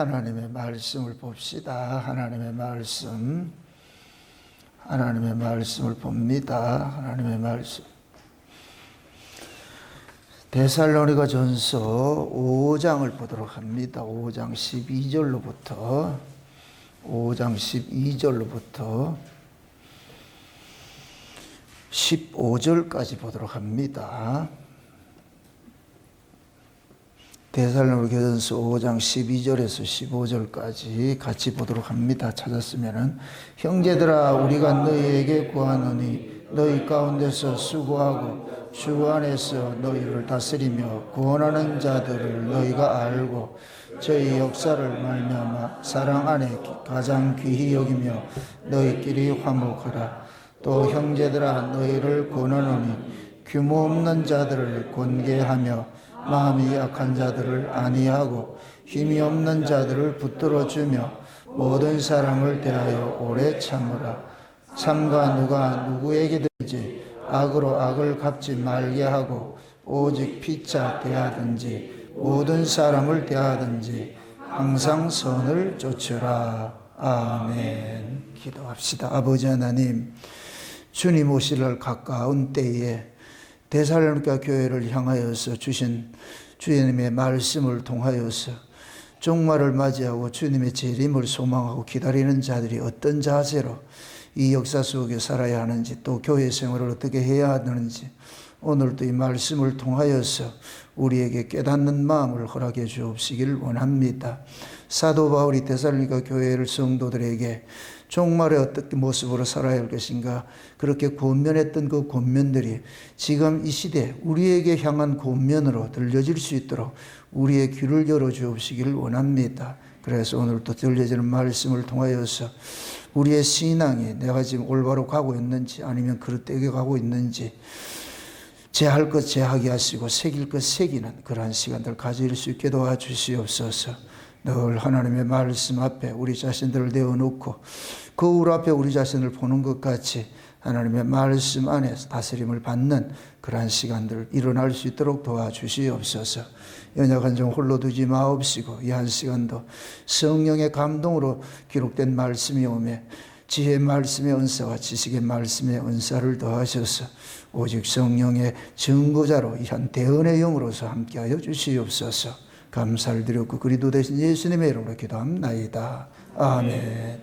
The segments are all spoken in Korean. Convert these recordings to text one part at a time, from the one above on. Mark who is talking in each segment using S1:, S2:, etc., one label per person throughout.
S1: 하나님의 말씀을 봅시다. 하나님의 말씀을 봅니다. 하나님의 말씀. 데살로니가 전서 5장을 보도록 합니다. 5장 12절로부터 15절까지 보도록 합니다. 데살로니가전서 5장 12절에서 15절까지 같이 보도록 합니다. 찾았으면은 형제들아 우리가 너희에게 구하노니 너희 가운데서 수고하고 주 안에서 너희를 다스리며 구원하는 자들을 너희가 알고 저희 역사를 말미암아 사랑 안에 가장 귀히 여기며 너희끼리 화목하라. 또 형제들아 너희를 권하노니 규모 없는 자들을 권계하며 마음이 약한 자들을 안위하고 힘이 없는 자들을 붙들어주며 모든 사람을 대하여 오래 참으라. 삼가 누가 누구에게든지 악으로 악을 갚지 말게 하고 오직 피차 대하든지 모든 사람을 대하든지 항상 선을 좇으라. 아멘. 기도합시다. 아버지 하나님, 주님 오실 날 가까운 때에 데살로니가 교회를 향하여서 주신 주님의 말씀을 통하여서 종말을 맞이하고 주님의 재림을 소망하고 기다리는 자들이 어떤 자세로 이 역사 속에 살아야 하는지, 또 교회 생활을 어떻게 해야 하는지 오늘도 이 말씀을 통하여서 우리에게 깨닫는 마음을 허락해 주옵시기를 원합니다. 사도 바울이 데살로니가 교회를 성도들에게 종말에 어떻게 모습으로 살아야 할 것인가 그렇게 권면했던 그 권면들이 지금 이 시대 우리에게 향한 권면으로 들려질 수 있도록 우리의 귀를 열어 주옵시기를 원합니다. 그래서 오늘 또 들려지는 말씀을 통하여서 우리의 신앙이 내가 지금 올바로 가고 있는지 아니면 그릇되게 가고 있는지 제할 것 제하게 하시고 새길 것 새기는 그러한 시간들 가질 수 있게 도와주시옵소서. 늘 하나님의 말씀 앞에 우리 자신들을 내어놓고 거울 앞에 우리 자신을 보는 것 같이 하나님의 말씀 안에서 다스림을 받는 그러한 시간들 일어날 수 있도록 도와주시옵소서. 연약한 종 홀로 두지 마옵시고 이 한 시간도 성령의 감동으로 기록된 말씀이 오매 지혜의 말씀의 은사와 지식의 말씀의 은사를 더하셔서 오직 성령의 증거자로 이 한 대언의 영으로서 함께하여 주시옵소서. 감사를 드렸고 그리스도 되신 예수님의 이름으로 기도합나이다. 아멘.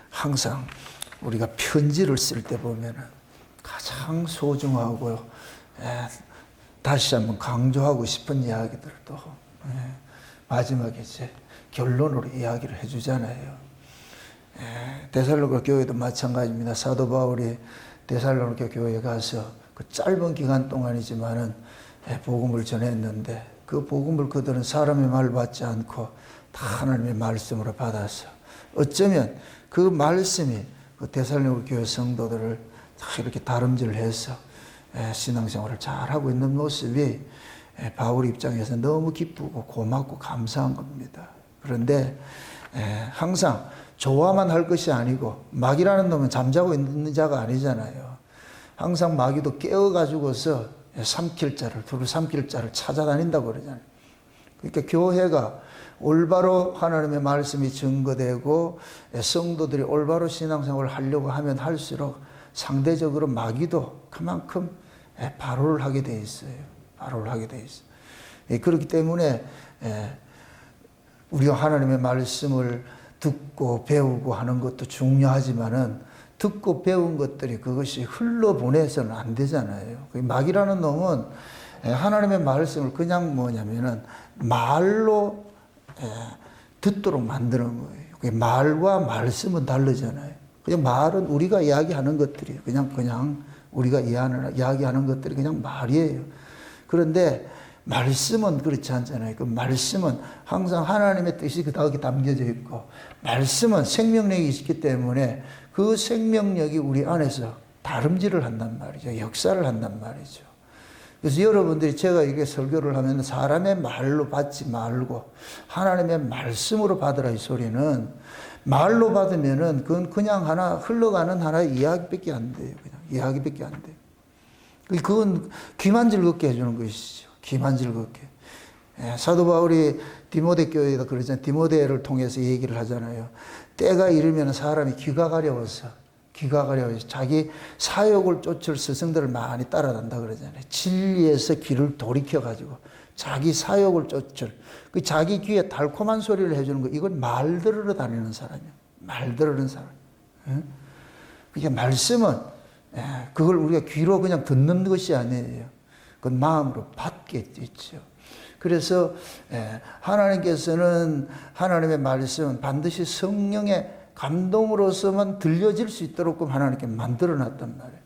S1: 항상 우리가 편지를 쓸 때 보면 가장 소중하고 다시 한번 강조하고 싶은 이야기들도 마지막에 이제 결론으로 이야기를 해주잖아요. 데살로니가 교회도 마찬가지입니다. 사도 바울이 데살로니가 교회에 가서 그 짧은 기간 동안이지만은 복음을 전했는데 그 복음을 그들은 사람의 말을 받지 않고 다 하나님의 말씀으로 받아서 어쩌면 그 말씀이 그 데살로니가 교회 성도들을 다 이렇게 다름질을 해서 신앙생활을 잘하고 있는 모습이 바울 입장에서 너무 기쁘고 고맙고 감사한 겁니다. 그런데 항상 좋아만 할 것이 아니고 마귀라는 놈은 잠자고 있는 자가 아니잖아요. 항상 마귀도 깨어가지고서 두루 삼킬 자를 찾아다닌다고 그러잖아요. 그러니까 교회가 올바로 하나님의 말씀이 증거되고 성도들이 올바로 신앙생활을 하려고 하면 할수록 상대적으로 마귀도 그만큼 발호를 하게 돼 있어요. 그렇기 때문에 우리가 하나님의 말씀을 듣고 배우고 하는 것도 중요하지만은 듣고 배운 것들이 그것이 흘러보내서는 안 되잖아요. 마귀라는 놈은 하나님의 말씀을 그냥 말로 듣도록 만드는 거예요. 말과 말씀은 다르잖아요. 그냥 말은 우리가 이야기하는 것들이 그냥 우리가 이야기하는 것들이 그냥 말이에요. 그런데 말씀은 그렇지 않잖아요. 그 말씀은 항상 하나님의 뜻이 거기에 담겨져 있고 말씀은 생명력이 있기 때문에 그 생명력이 우리 안에서 다름질을 한단 말이죠. 역사를 한단 말이죠. 그래서 여러분들이 제가 이렇게 설교를 하면 사람의 말로 받지 말고 하나님의 말씀으로 받으라 이 소리는 말로 받으면은 그냥 하나 흘러가는 하나의 이야기밖에 안 돼요. 그냥 이야기밖에 안 돼요. 그건 귀만 즐겁게 해주는 것이죠. 귀만 즐겁게. 사도 바울이 디모데 교회도 그러잖아요. 디모데를 통해서 얘기를 하잖아요. 때가 이르면 사람이 귀가 가려워서 자기 사욕을 쫓을 스승들을 많이 따라간다 그러잖아요. 진리에서 귀를 돌이켜가지고 자기 사욕을 쫓을 그 자기 귀에 달콤한 소리를 해주는 거 이건 말 들으러 다니는 사람이에요. 말 들으는 사람. 그게 말씀은 그걸 우리가 귀로 그냥 듣는 것이 아니에요. 그건 마음으로 받게 있죠. 그래서 하나님께서는 하나님의 말씀은 반드시 성령의 감동으로서만 들려질 수 있도록 하나님께 만들어 놨단 말이에요.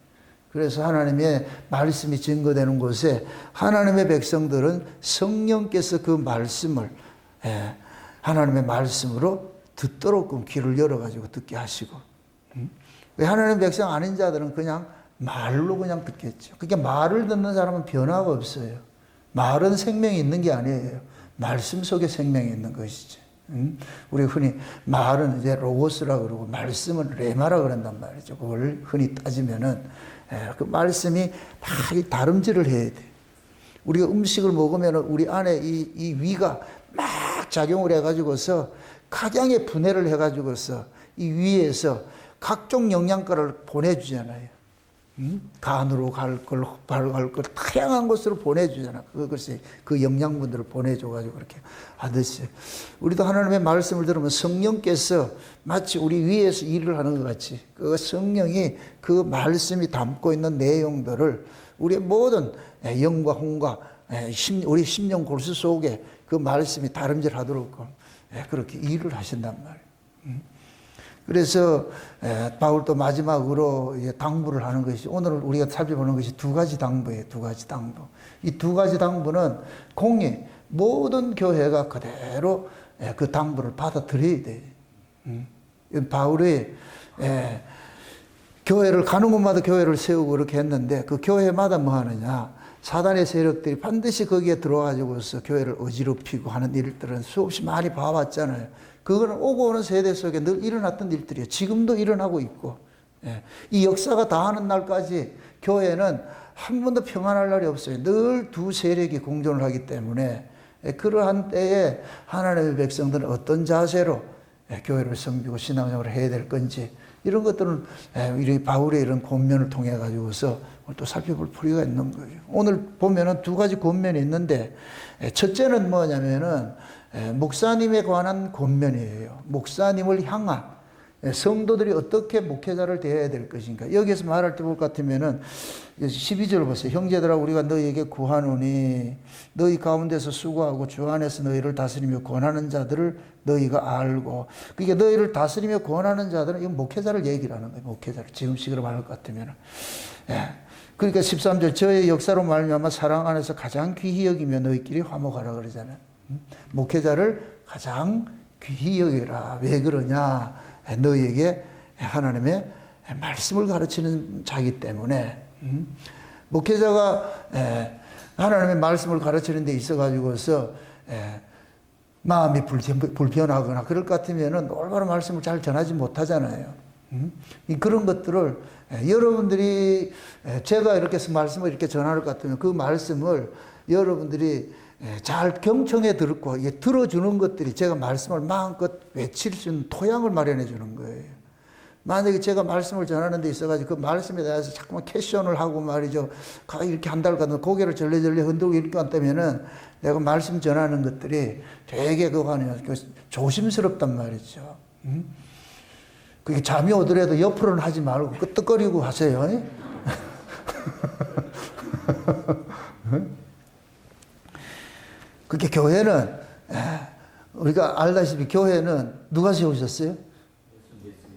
S1: 그래서 하나님의 말씀이 증거되는 곳에 하나님의 백성들은 성령께서 그 말씀을 하나님의 말씀으로 듣도록 귀를 열어가지고 듣게 하시고, 왜 하나님의 백성 아닌 자들은 그냥 말로 그냥 듣겠죠. 그러니까 말을 듣는 사람은 변화가 없어요. 말은 생명이 있는 게 아니에요. 말씀 속에 생명이 있는 것이죠. 우리 흔히 말은 이제 로고스라 그러고 말씀은 레마라 그런단 말이죠. 그걸 흔히 따지면은 그 말씀이 다 다름질을 해야 돼. 우리가 음식을 먹으면 우리 안에 이 위가 막 작용을 해가지고서 각양의 분해를 해가지고서 이 위에서 각종 영양가를 보내주잖아요. 간으로 갈 걸, 흡수로 갈 걸, 다양한 곳으로 보내주잖아. 그것이 그 영양분들을 보내줘가지고 그렇게 하듯이. 우리도 하나님의 말씀을 들으면 성령께서 마치 우리 위에서 일을 하는 것 같이 그 성령이 그 말씀이 담고 있는 내용들을 우리의 모든 영과 혼과 우리 심령 골수 속에 그 말씀이 다름질 하도록 그렇게 일을 하신단 말이에요. 그래서 바울도 마지막으로 당부를 하는 것이 오늘 우리가 살펴보는 것이 두 가지 당부예요. 두 가지 당부. 이 두 가지 당부는 공히 모든 교회가 그대로 그 당부를 받아들여야 돼요. 바울이 교회를 가는 곳마다 교회를 세우고 그렇게 했는데 그 교회마다 뭐 하느냐. 사단의 세력들이 반드시 거기에 들어와가지고서 교회를 어지럽히고 하는 일들은 수없이 많이 봐왔잖아요. 그거는 오고 오는 세대 속에 늘 일어났던 일들이에요. 지금도 일어나고 있고. 이 역사가 다하는 날까지 교회는 한 번도 평안할 날이 없어요. 늘 두 세력이 공존을 하기 때문에 그러한 때에 하나님의 백성들은 어떤 자세로 교회를 섬기고 신앙생활을 해야 될 건지 이런 것들은 우리 바울의 이런 권면을 통해 가지고서 또 살펴볼 필요가 있는 거예요. 오늘 보면은 두 가지 권면이 있는데 첫째는 뭐냐면은 목사님에 관한 권면이에요. 목사님을 향한 성도들이 어떻게 목회자를 대해야 될 것인가. 여기에서 말할 때 볼 것 같으면은 12절 보세요. 형제들아 우리가 너희에게 구하노니 너희 가운데서 수고하고 주 안에서 너희를 다스리며 권하는 자들을 너희가 알고. 그러니까 너희를 다스리며 권하는 자들은 이 목회자를 얘기를 하는 거예요. 목회자를 지금식으로 말할 것 같으면은. 그러니까 13절 저의 역사로 말미암아 사랑 안에서 가장 귀히 여기며 너희끼리 화목하라 그러잖아요. 목회자를 가장 귀히 여기라. 왜 그러냐? 너희에게 하나님의 말씀을 가르치는 자이기 때문에 목회자가 하나님의 말씀을 가르치는 데 있어 가지고서 마음이 불편하거나 그럴 것 같으면은 올바른 말씀을 잘 전하지 못하잖아요. 그런 것들을 여러분들이 제가 이렇게 해서 말씀을 이렇게 전할 것 같으면 그 말씀을 여러분들이 잘 경청해 듣고 들어주는 것들이 제가 말씀을 마음껏 외칠 수 있는 토양을 마련해 주는 거예요. 만약에 제가 말씀을 전하는 데 있어가지고 그 말씀에 대해서 자꾸만 캐션을 하고 말이죠. 이렇게 한 달간 고개를 절레절레 흔들고 이렇게 한다면은 내가 말씀 전하는 것들이 되게 조심스럽단 말이죠. 그게 잠이 오더라도 옆으로는 하지 말고 끄떡거리고 하세요. 그렇게 교회는 우리가 알다시피 교회는 누가 세우셨어요?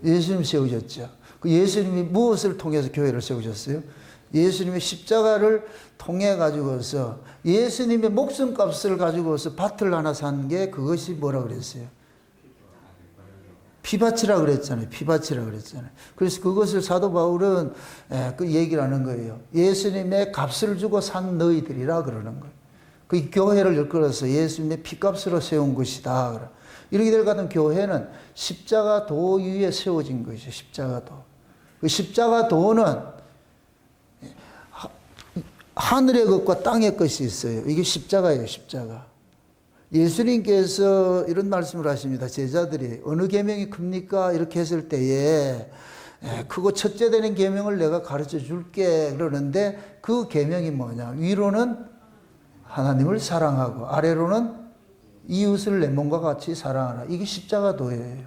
S1: 예수님 세우셨죠. 그 예수님이 무엇을 통해서 교회를 세우셨어요? 예수님의 십자가를 통해 가지고서 예수님의 목숨값을 가지고서 밭을 하나 산 게 그것이 뭐라 그랬어요? 피바치라 그랬잖아요. 피바치라 그랬잖아요. 그래서 그것을 사도 바울은 그 얘기를 하는 거예요. 예수님의 값을 주고 산 너희들이라 그러는 거예요. 그 교회를 일컬어서 예수님의 피값으로 세운 것이다. 이렇게 될 것 같은 교회는 십자가 도 위에 세워진 것이죠. 십자가 도. 그 십자가 도는 하늘의 것과 땅의 것이 있어요. 이게 십자가예요. 십자가. 예수님께서 이런 말씀을 하십니다. 제자들이 어느 계명이 큽니까? 이렇게 했을 때에 크고 첫째 되는 계명을 내가 가르쳐 줄게 그러는데 그 계명이 뭐냐? 위로는 하나님을 사랑하고 아래로는 이웃을 내 몸과 같이 사랑하라. 이게 십자가도예요.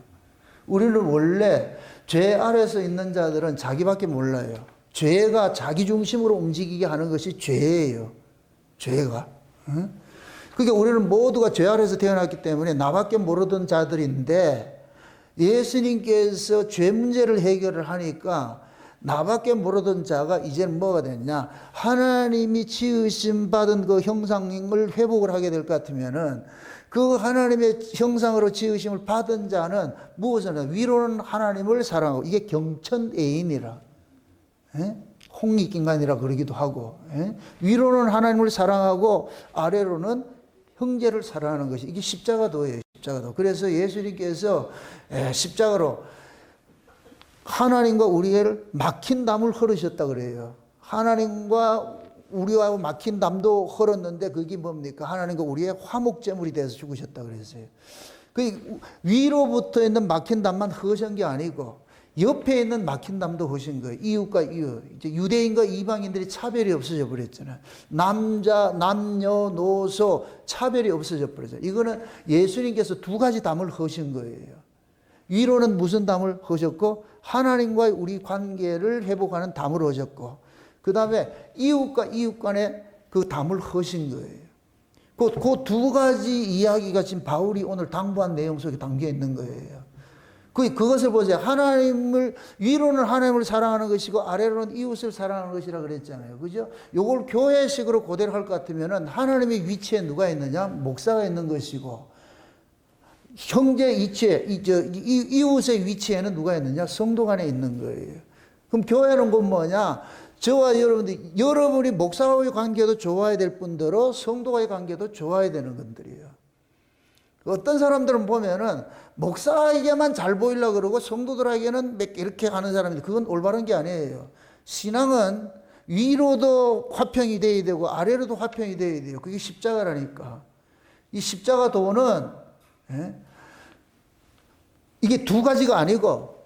S1: 우리는 원래 죄 아래서 있는 자들은 자기밖에 몰라요. 죄가 자기 중심으로 움직이게 하는 것이 죄예요. 죄가. 그러니까 우리는 모두가 죄 아래서 태어났기 때문에 나밖에 모르던 자들인데 예수님께서 죄 문제를 해결을 하니까 나밖에 모르던 자가 이제는 뭐가 됐냐? 하나님이 지으심 받은 그 형상을 회복을 하게 될 것 같으면은 그 하나님의 형상으로 지으심을 받은 자는 무엇을 하냐? 위로는 하나님을 사랑하고 이게 경천애인이라. 홍익인간이라 그러기도 하고. 위로는 하나님을 사랑하고 아래로는 형제를 사랑하는 것이 이게 십자가도예요. 십자가도. 그래서 예수님께서 십자가로 하나님과 우리를 막힌 담을 흐르셨다 그래요. 하나님과 우리와 막힌 담도 흘렀는데 그게 뭡니까? 하나님과 우리의 화목제물이 돼서 죽으셨다 그랬어요. 그 위로부터 있는 막힌 담만 흐신 게 아니고 옆에 있는 막힌 담도 흐신 거예요. 이웃과 이웃. 이제 유대인과 이방인들이 차별이 없어져 버렸잖아요. 남자, 남녀, 노소 차별이 없어져 버렸어요. 이거는 예수님께서 두 가지 담을 흐신 거예요. 위로는 무슨 담을 흐셨고 하나님과 우리 관계를 회복하는 담을 흐셨고 그 다음에 이웃과 이웃 간에 그 담을 흐신 거예요. 그 두 가지 이야기가 지금 바울이 오늘 당부한 내용 속에 담겨 있는 거예요. 그것을 보세요. 위로는 하나님을 사랑하는 것이고 아래로는 이웃을 사랑하는 것이라 그랬잖아요. 그죠? 요걸 교회식으로 그대로 할 것 같으면은 하나님의 위치에 누가 있느냐? 목사가 있는 것이고 형제 위치에, 이웃의 위치에는 누가 있느냐? 성도 간에 있는 거예요. 그럼 교회는 그 뭐냐? 저와 여러분이 목사와의 관계도 좋아야 될 뿐더러 성도와의 관계도 좋아야 되는 것들이에요. 어떤 사람들은 보면은 목사에게만 잘 보이려고 그러고 성도들에게는 이렇게 하는 사람인데 그건 올바른 게 아니에요. 신앙은 위로도 화평이 돼야 되고 아래로도 화평이 돼야 돼요. 그게 십자가라니까. 이 십자가 도는 이게 두 가지가 아니고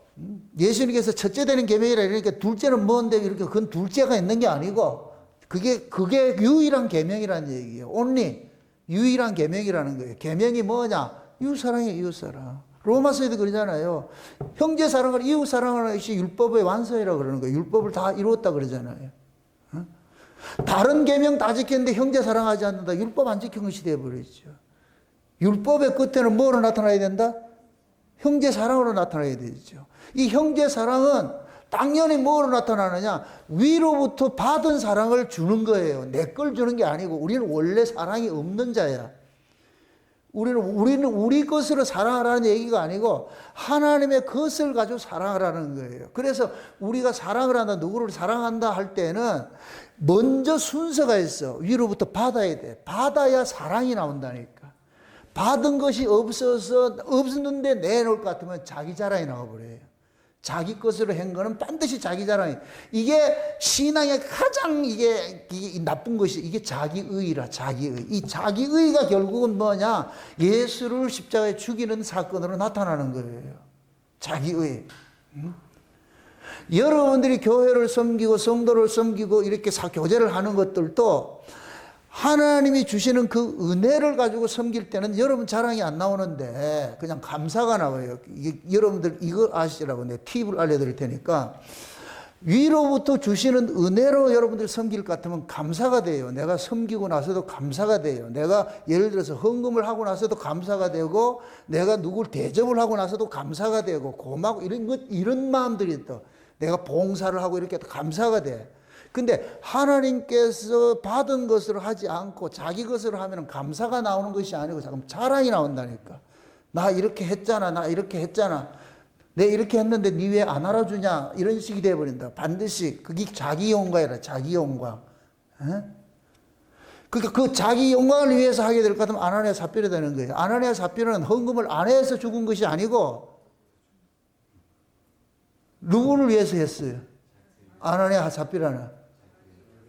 S1: 예수님께서 첫째 되는 계명이라 이러니까 둘째는 뭔데 이렇게 그건 둘째가 있는 게 아니고 그게 유일한 계명이라는 얘기예요. only 유일한 계명이라는 거예요. 계명이 뭐냐? 이웃 사랑이에요. 이웃 사랑. 로마서에도 그러잖아요. 형제 사랑을 이웃 사랑하는 것이 율법의 완성이라고 그러는 거예요. 율법을 다 이루었다 그러잖아요. 다른 계명 다 지켰는데 형제 사랑하지 않는다. 율법 안 지킨 것이 되어버리죠. 율법의 끝에는 뭐로 나타나야 된다? 형제 사랑으로 나타나야 되죠. 이 형제 사랑은 당연히 뭐로 나타나느냐? 위로부터 받은 사랑을 주는 거예요. 내 걸 주는 게 아니고 우리는 원래 사랑이 없는 자야. 우리는 우리 것으로 사랑하라는 얘기가 아니고 하나님의 것을 가지고 사랑하라는 거예요. 그래서 우리가 사랑을 한다, 누구를 사랑한다 할 때는 먼저 순서가 있어. 위로부터 받아야 돼. 받아야 사랑이 나온다니까. 받은 것이 없었는데 내놓을 것 같으면 자기 자랑이 나와버려요. 자기 것으로 한 거는 반드시 자기 자랑이. 이게 신앙의 가장 이게 나쁜 것이 이게 자기의라, 자기의. 이 자기의가 결국은 뭐냐? 예수를 십자가에 죽이는 사건으로 나타나는 거예요. 자기의. 여러분들이 교회를 섬기고 성도를 섬기고 이렇게 교제를 하는 것들도 하나님이 주시는 그 은혜를 가지고 섬길 때는 여러분 자랑이 안 나오는데 그냥 감사가 나와요. 여러분들 이거 아시라고 내가 팁을 알려드릴 테니까 위로부터 주시는 은혜로 여러분들 섬길 것 같으면 감사가 돼요. 내가 섬기고 나서도 감사가 돼요. 내가 예를 들어서 헌금을 하고 나서도 감사가 되고 내가 누굴 대접을 하고 나서도 감사가 되고 고마워 이런 마음들이 또 내가 봉사를 하고 이렇게 감사가 돼. 근데 하나님께서 받은 것으로 하지 않고 자기 것으로 하면 감사가 나오는 것이 아니고 잠깐 자랑이 나온다니까. 나 이렇게 했잖아. 나 이렇게 했잖아. 내 이렇게 했는데 니 왜 안 알아주냐. 이런 식이 돼버린다. 반드시 그게 자기 영광이라. 자기 영광. 그러니까 그 자기 영광을 위해서 하게 될 것 같으면 아나니아 삽비라 되는 거예요. 아나니아 삽비라는 헌금을 안 해서 죽은 것이 아니고 누구를 위해서 했어요? 아나니아 삽비라는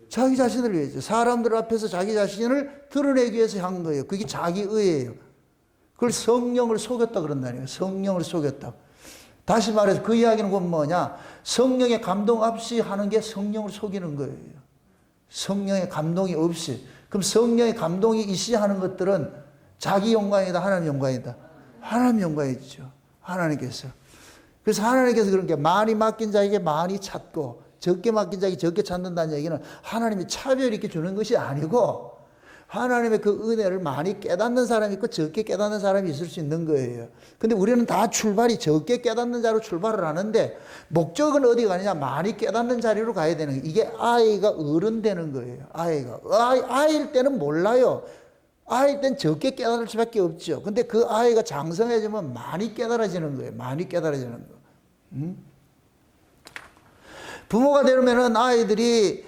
S1: 자기 자신을 위해서. 사람들 앞에서 자기 자신을 드러내기 위해서 한 거예요. 그게 자기의예요. 그걸 성령을 속였다 그런다니까요. 성령을 속였다. 다시 말해서 그 이야기는 곧 뭐냐? 성령의 감동 없이 하는 게 성령을 속이는 거예요. 성령의 감동이 없이. 그럼 성령의 감동이 있이 하는 것들은 자기 영광이다, 하나님 영광이다. 하나님 영광이죠. 하나님께서. 그래서 하나님께서 그런 게 많이 맡긴 자에게 많이 찾고 적게 맡긴 자에게 적게 찾는다는 얘기는 하나님이 차별 있게 주는 것이 아니고 하나님의 그 은혜를 많이 깨닫는 사람이 있고 적게 깨닫는 사람이 있을 수 있는 거예요. 근데 우리는 다 출발이 적게 깨닫는 자로 출발을 하는데 목적은 어디 가느냐? 많이 깨닫는 자리로 가야 되는 거예요. 이게 아이가 어른 되는 거예요. 아이일 때는 몰라요. 아이일 땐 적게 깨달을 수밖에 없죠. 근데 그 아이가 장성해지면 많이 깨달아지는 거예요. 많이 깨달아지는 거. 부모가 되면은 아이들이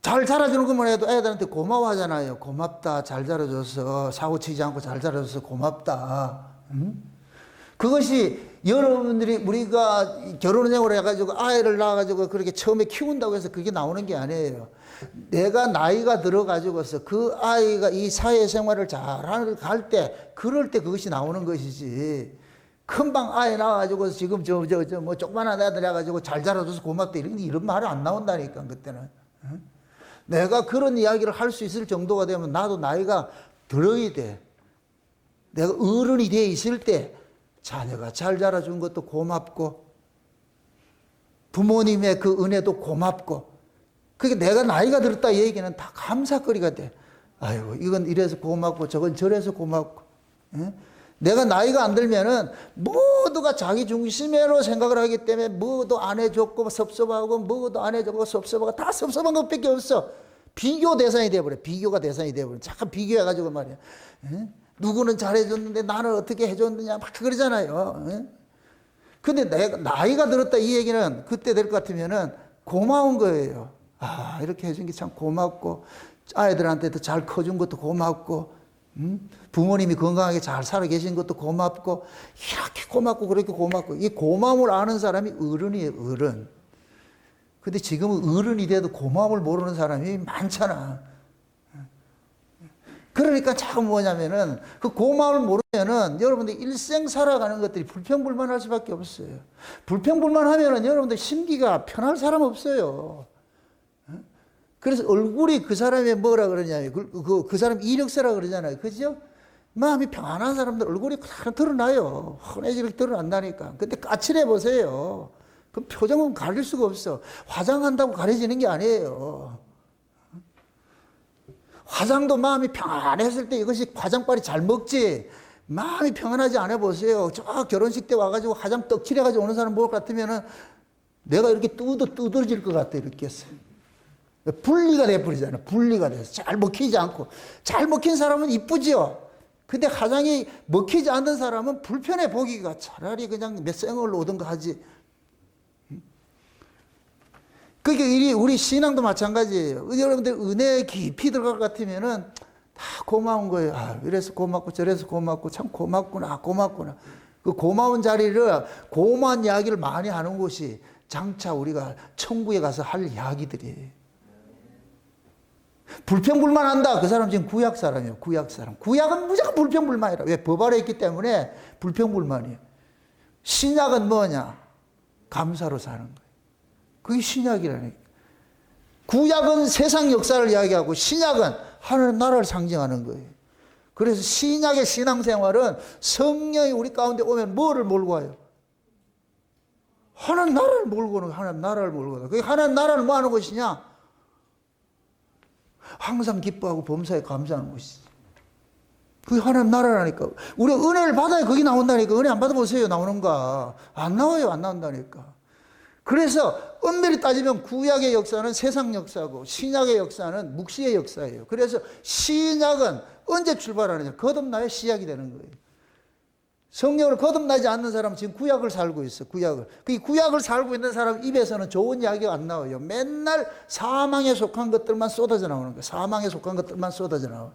S1: 잘 자라주는 것만 해도 애들한테 고마워하잖아요. 고맙다. 잘 자라줘서 사고 치지 않고 잘 자라줘서 고맙다. 그것이 여러분들이 우리가 결혼생활을 해가지고 아이를 낳아가지고 그렇게 처음에 키운다고 해서 그게 나오는 게 아니에요. 내가 나이가 들어가지고서 그 아이가 이 사회생활을 잘 갈 때 그럴 때 그것이 나오는 것이지. 금방 아이 낳아가지고 지금 뭐 조그만한 애들 해가지고 잘 자라줘서 고맙다 이런 말은 안 나온다니까 그때는. 내가 그런 이야기를 할 수 있을 정도가 되면 나도 나이가 들어야 돼. 내가 어른이 돼 있을 때 자녀가 잘 자라준 것도 고맙고 부모님의 그 은혜도 고맙고 그게 내가 나이가 들었다 얘기는 다 감사거리가 돼. 아이고 이건 이래서 고맙고 저건 저래서 고맙고. 내가 나이가 안 들면은 모두가 자기 중심으로 생각을 하기 때문에 뭐도 안 해줬고 섭섭하고 뭐도 안 해줬고 섭섭하고 다 섭섭한 것밖에 없어. 비교 대상이 돼버려. 비교가 대상이 돼버려. 잠깐 비교해가지고 말이야. 누구는 잘해줬는데 나는 어떻게 해줬느냐 막 그러잖아요. 근데 내가 나이가 들었다 이 얘기는 그때 될 것 같으면은 고마운 거예요. 아 이렇게 해준 게 참 고맙고 아이들한테도 잘 커준 것도 고맙고 부모님이 건강하게 잘 살아 계신 것도 고맙고 이렇게 고맙고 그렇게 고맙고 이 고마움을 아는 사람이 어른이에요. 어른. 근데 지금은 어른이 돼도 고마움을 모르는 사람이 많잖아. 그러니까 자꾸 뭐냐면은 그 고마움을 모르면은 여러분들 일생 살아가는 것들이 불평불만할 수밖에 없어요. 불평불만하면은 여러분들 심기가 편할 사람 없어요. 그래서 얼굴이 그 사람의 뭐라 그러냐면 그 사람 이력서라 그러잖아요. 그죠? 마음이 평안한 사람들 얼굴이 다 드러나요. 헌해지게 드러난다니까. 근데 까칠해 보세요. 그 표정은 가릴 수가 없어. 화장한다고 가려지는 게 아니에요. 화장도 마음이 평안했을 때 이것이 화장빨이 잘 먹지. 마음이 평안하지 않아 보세요. 저 결혼식 때 와가지고 화장 떡칠해가지고 오는 사람 볼 것 같으면은 내가 이렇게 두드러질 것 같아. 이렇게 했어요. 분리가 돼버리잖아. 분리가 돼서 잘 먹히지 않고. 잘 먹힌 사람은 이쁘지요. 근데 화장이 먹히지 않는 사람은 불편해 보기가. 차라리 그냥 몇 생얼로 오든가 하지. 그게 우리 신앙도 마찬가지예요. 여러분들 은혜에 깊이 들어갈 것 같으면은 다 고마운 거예요. 아, 이래서 고맙고 저래서 고맙고 참 고맙구나. 고맙구나. 그 고마운 자리를 고마운 이야기를 많이 하는 곳이 장차 우리가 천국에 가서 할 이야기들이에요. 불평불만한다. 그 사람 지금 구약 사람이에요. 구약 사람. 구약은 무조건 불평불만이라. 왜? 법 아래 있기 때문에 불평불만이에요. 신약은 뭐냐? 감사로 사는 거예요. 그게 신약이라니까. 구약은 세상 역사를 이야기하고 신약은 하나님 나라를 상징하는 거예요. 그래서 신약의 신앙생활은 성령이 우리 가운데 오면 뭐를 몰고 와요? 하나님 나라를 몰고 오는 거예요. 하나님 나라를 몰고 오는 거예요. 하나님 나라는 뭐 하는 것이냐? 항상 기뻐하고 범사에 감사하는 것이지. 그게 하나님 나라라니까. 우리 은혜를 받아야 거기 나온다니까. 은혜 안 받아보세요. 나오는가. 안 나와요. 안 나온다니까. 그래서 엄밀히 따지면 구약의 역사는 세상 역사고 신약의 역사는 묵시의 역사예요. 그래서 신약은 언제 출발하느냐? 거듭나야 시작이 되는 거예요. 성령으로 거듭나지 않는 사람은 지금 구약을 살고 있어. 구약을. 그 구약을 살고 있는 사람 입에서는 좋은 이야기가 안 나와요. 맨날 사망에 속한 것들만 쏟아져 나오는 거예요. 사망에 속한 것들만 쏟아져 나와요.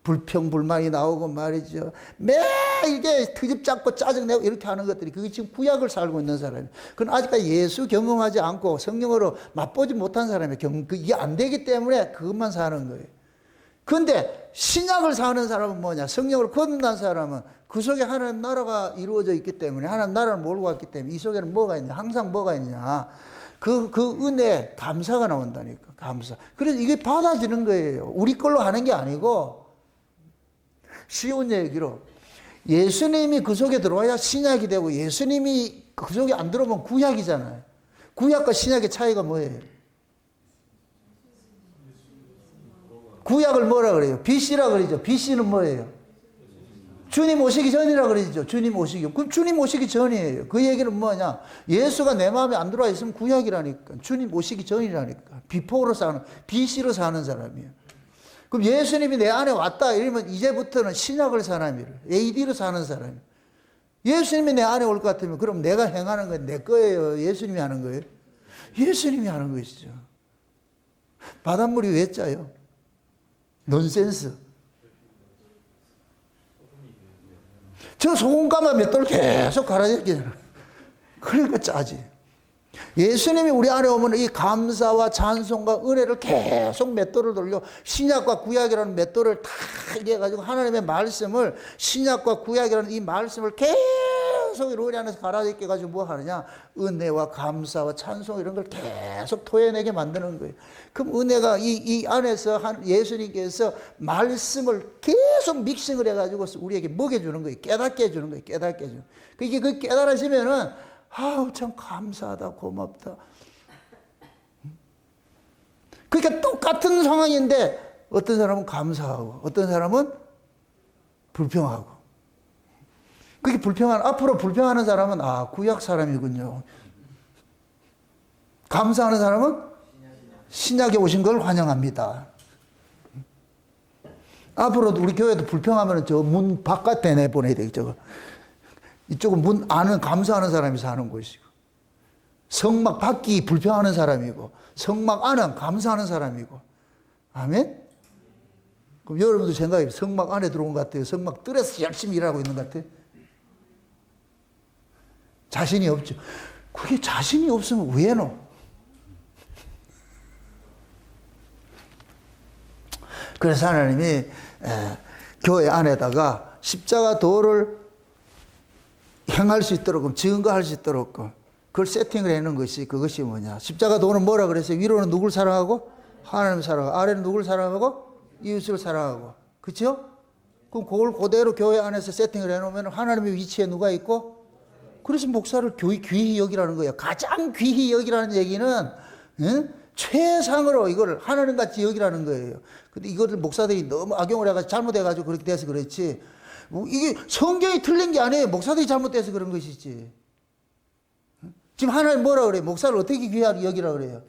S1: 불평불만이 나오고 말이죠. 맨날 이게 트집 잡고 짜증내고 이렇게 하는 것들이 그게 지금 구약을 살고 있는 사람이에요. 그건 아직까지 예수 경험하지 않고 성령으로 맛보지 못한 사람이에요. 이게 안 되기 때문에 그것만 사는 거예요. 그런데 신약을 사는 사람은 뭐냐? 성령을 거듭난 사람은 그 속에 하나님 나라가 이루어져 있기 때문에, 하나님 나라를 몰고 왔기 때문에 이 속에는 뭐가 있냐? 항상 뭐가 있냐? 그 은혜, 감사가 나온다니까. 감사. 그래서 이게 받아지는 거예요. 우리 걸로 하는 게 아니고, 쉬운 얘기로 예수님이 그 속에 들어와야 신약이 되고, 예수님이 그 속에 안 들어오면 구약이잖아요. 구약과 신약의 차이가 뭐예요? 구약을 뭐라 그래요? BC라 그러죠. BC는 뭐예요? 주님 오시기 전이라 그러죠. 주님 오시기. 그럼 주님 오시기 전이에요. 그 얘기는 뭐냐? 예수가 내 마음에 안 들어와 있으면 구약이라니까. 주님 오시기 전이라니까. 비포로 사는, BC로 사는 사람이에요. 그럼 예수님이 내 안에 왔다 이러면 이제부터는 신약을 사람이에요. AD로 사는 사람이에요. 예수님이 내 안에 올 것 같으면 그럼 내가 행하는 건 내 거예요? 예수님이 하는 거예요? 예수님이 하는 것이죠. 바닷물이 왜 짜요? 넌센스. 저 소금가마 맷돌을 계속 갈아제끼잖아. 그러니까 짜지. 예수님이 우리 안에 오면 이 감사와 찬송과 은혜를 계속 맷돌을 돌려 신약과 구약이라는 맷돌을 다 이래 가지고 하나님의 말씀을 신약과 구약이라는 이 말씀을 계속 우리 안에서 갈아제껴 가지고 뭐 하느냐? 은혜와 감사와 찬송 이런 걸 계속 토해내게 만드는 거예요. 그럼 은혜가 이 안에서 예수님께서 말씀을 계속 믹싱을 해 가지고 우리에게 먹여주는 거예요. 깨닫게 해주는 거예요. 깨닫게 해주는 거예요. 그게 깨달아지면은 아우 참 감사하다 고맙다. 그러니까 똑같은 상황인데 어떤 사람은 감사하고 어떤 사람은 불평하고. 그게 앞으로 불평하는 사람은 아 구약 사람이군요. 감사하는 사람은 신약에 오신 걸 환영합니다. 앞으로도 우리 교회도 불평하면 저 문 바깥에 내보내야 되겠죠. 이쪽은 문 안은 감사하는 사람이 사는 곳이고, 성막 밖이 불평하는 사람이고, 성막 안은 감사하는 사람이고. 아멘? 그럼 여러분도 생각해, 성막 안에 들어온 것 같아요? 성막 뜰에서 열심히 일하고 있는 것 같아요? 자신이 없죠. 그게 자신이 없으면 왜 노? 그래서 하나님이 교회 안에다가 십자가 도를 행할 수 있도록, 증거할 수 있도록 그걸 세팅을 해놓은 것이 그것이 뭐냐. 십자가 도는 뭐라 그랬어요? 위로는 누굴 사랑하고? 하나님을 사랑하고. 아래는 누굴 사랑하고? 이웃을 사랑하고. 그렇죠? 그럼 그걸 그대로 교회 안에서 세팅을 해놓으면 하나님의 위치에 누가 있고? 그래서 목사를 귀히 여기라는 거예요. 가장 귀히 여기라는 얘기는 최상으로 이걸 하나님같이 여기라는 거예요. 근데 이거를 목사들이 너무 악용을 해가지고 잘못해가지고 그렇게 돼서 그렇지. 뭐 이게 성경이 틀린 게 아니에요. 목사들이 잘못돼서 그런 것이지. 지금 하나님 뭐라 그래요? 목사를 어떻게 귀히 여기라 그래요?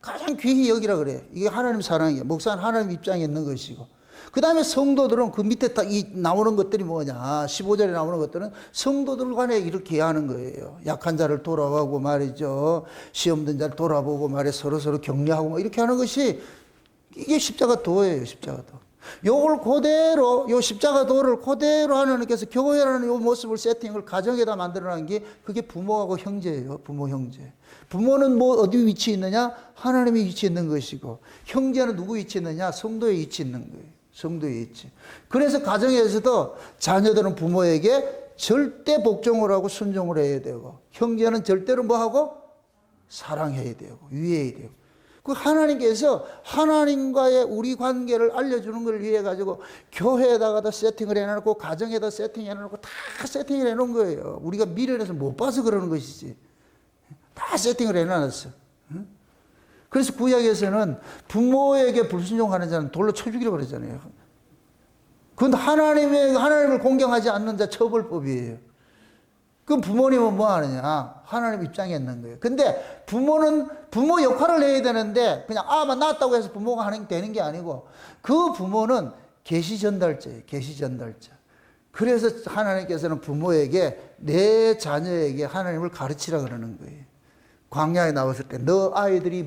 S1: 가장 귀히 여기라 그래요. 이게 하나님 사랑이에요. 목사는 하나님 입장에 있는 것이고. 그 다음에 성도들은 그 밑에 딱 나오는 것들이 뭐냐. 15절에 나오는 것들은 성도들 간에 이렇게 하는 거예요. 약한 자를 돌아보고 말이죠. 시험 든 자를 돌아보고 말해 서로 격려하고 뭐 이렇게 하는 것이 이게 십자가 도예요. 십자가 도. 요걸 그대로, 요 십자가 도를 그대로 하나님께서 교회라는 요 모습을 세팅을 가정에다 만들어놓은 게 그게 부모하고 형제예요. 부모, 형제. 부모는 뭐 어디 위치에 있느냐? 하나님의 위치에 있는 것이고, 형제는 누구 위치에 있느냐? 성도의 위치에 있는 거예요. 성도의 위치. 그래서 가정에서도 자녀들은 부모에게 절대 복종을 하고 순종을 해야 되고, 형제는 절대로 뭐 하고? 사랑해야 되고, 위해야 되고. 그 하나님께서 하나님과의 우리 관계를 알려주는 걸 위해 가지고 교회에다가도 세팅을 해놓고 가정에다 세팅해놓고 다 세팅을 해놓은 거예요. 우리가 미련해서 못 봐서 그러는 것이지. 다 세팅을 해놨어. 그래서 구약에서는 부모에게 불순종하는 자는 돌로 쳐 죽이라고 그러잖아요. 그건 하나님을 공경하지 않는 자 처벌법이에요. 그럼 부모님은 뭐 하느냐? 하나님 입장에 있는 거예요. 근데 부모는 부모 역할을 해야 되는데 그냥 아만 낳았다고 해서 부모가 되는 게 아니고 그 부모는 계시 전달자예요. 계시 전달자. 그래서 하나님께서는 부모에게 내 자녀에게 하나님을 가르치라 그러는 거예요. 광야에 나왔을 때 너 아이들이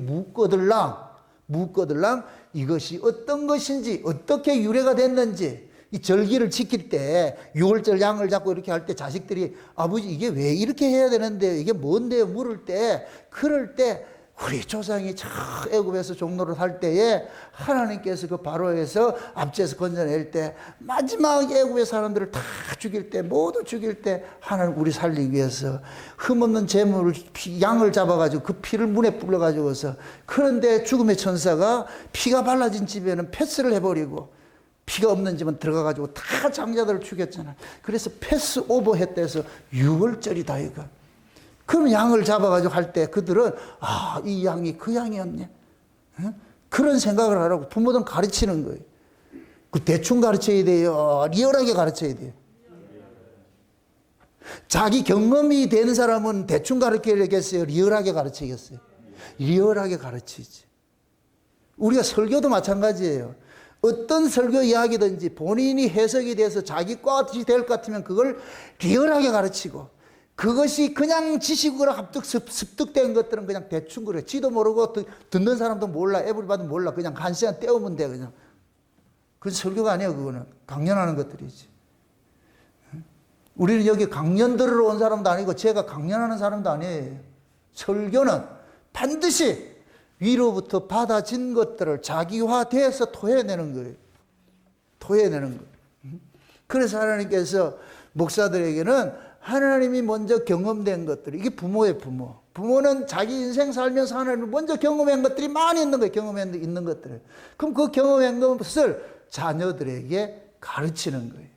S1: 묻거들랑 이것이 어떤 것인지 어떻게 유래가 됐는지 이 절기를 지킬 때 6월절 양을 잡고 이렇게 할 때 자식들이 아버지 이게 왜 이렇게 해야 되는데 이게 뭔데요 물을 때 그럴 때 우리 조상이 저 애굽에서 종노릇 할 때에 하나님께서 그 바로에서 압제에서 건져낼 때 마지막 애굽의 사람들을 다 죽일 때 모두 죽일 때 하나님 우리 살리기 위해서 흠없는 재물을 양을 잡아가지고 그 피를 문에 불러가지고서 그런데 죽음의 천사가 피가 발라진 집에는 패스를 해버리고 피가 없는 집은 들어가가지고 다 장자들을 죽였잖아. 그래서 패스 오버 했다 해서 6월절이다 이거. 그럼 양을 잡아가지고 할 때 그들은 아, 이 양이 그 양이었네. 응? 그런 생각을 하라고 부모들은 가르치는 거예요. 그 대충 가르쳐야 돼요. 리얼하게 가르쳐야 돼요. 자기 경험이 되는 사람은 대충 가르쳐야겠어요. 리얼하게 가르치겠어요. 리얼하게 가르치지. 우리가 설교도 마찬가지예요. 어떤 설교 이야기든지 본인이 해석이 돼서 자기 것이 될 것 같으면 그걸 리얼하게 가르치고 그것이 그냥 지식으로 습득된 것들은 그냥 대충 그래. 지도 모르고 듣는 사람도 몰라. 에브리바도 몰라. 그냥 한 시간 때우면 돼. 그냥. 그건 설교가 아니에요. 그거는. 강연하는 것들이지. 우리는 여기 강연 들으러 온 사람도 아니고 제가 강연하는 사람도 아니에요. 설교는 반드시 위로부터 받아진 것들을 자기화돼서 토해내는 거예요. 토해내는 거예요. 그래서 하나님께서 목사들에게는 하나님이 먼저 경험된 것들, 이게 부모예요, 부모. 부모는 자기 인생 살면서 하나님을 먼저 경험한 것들이 많이 있는 거예요, 경험한 있는 것들. 그럼 그 경험한 것을 자녀들에게 가르치는 거예요.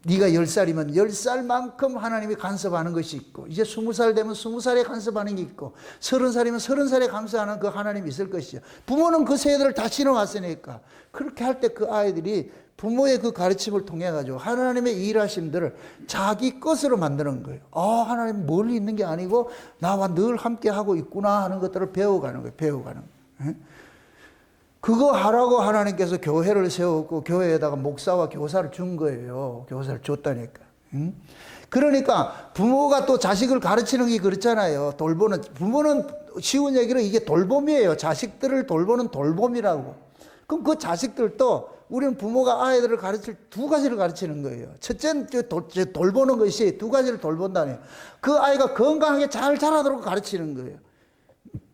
S1: 네가 10살이면 10살만큼 하나님이 간섭하는 것이 있고, 이제 20살 되면 20살에 간섭하는 게 있고, 30살이면 30살에 간섭하는 그 하나님이 있을 것이요. 부모는 그 세대를 다 지나왔으니까. 그렇게 할 때 그 아이들이 부모의 그 가르침을 통해 가지고 하나님의 일하심들을 자기 것으로 만드는 거예요. 아, 하나님 멀리 있는 게 아니고 나와 늘 함께 하고 있구나 하는 것들을 배워가는 거예요. 배워가는 거예요. 그거 하라고 하나님께서 교회를 세웠고 교회에다가 목사와 교사를 준 거예요. 교사를 줬다니까. 그러니까 부모가 또 자식을 가르치는 게 그렇잖아요. 돌보는, 부모는 쉬운 얘기로 이게 돌봄이에요. 자식들을 돌보는 돌봄이라고. 그럼 그 자식들도 우리는 부모가 아이들을 가르칠 두 가지를 가르치는 거예요. 첫째는 돌보는 것이 두 가지를 돌본다네요. 그 아이가 건강하게 잘 자라도록 가르치는 거예요.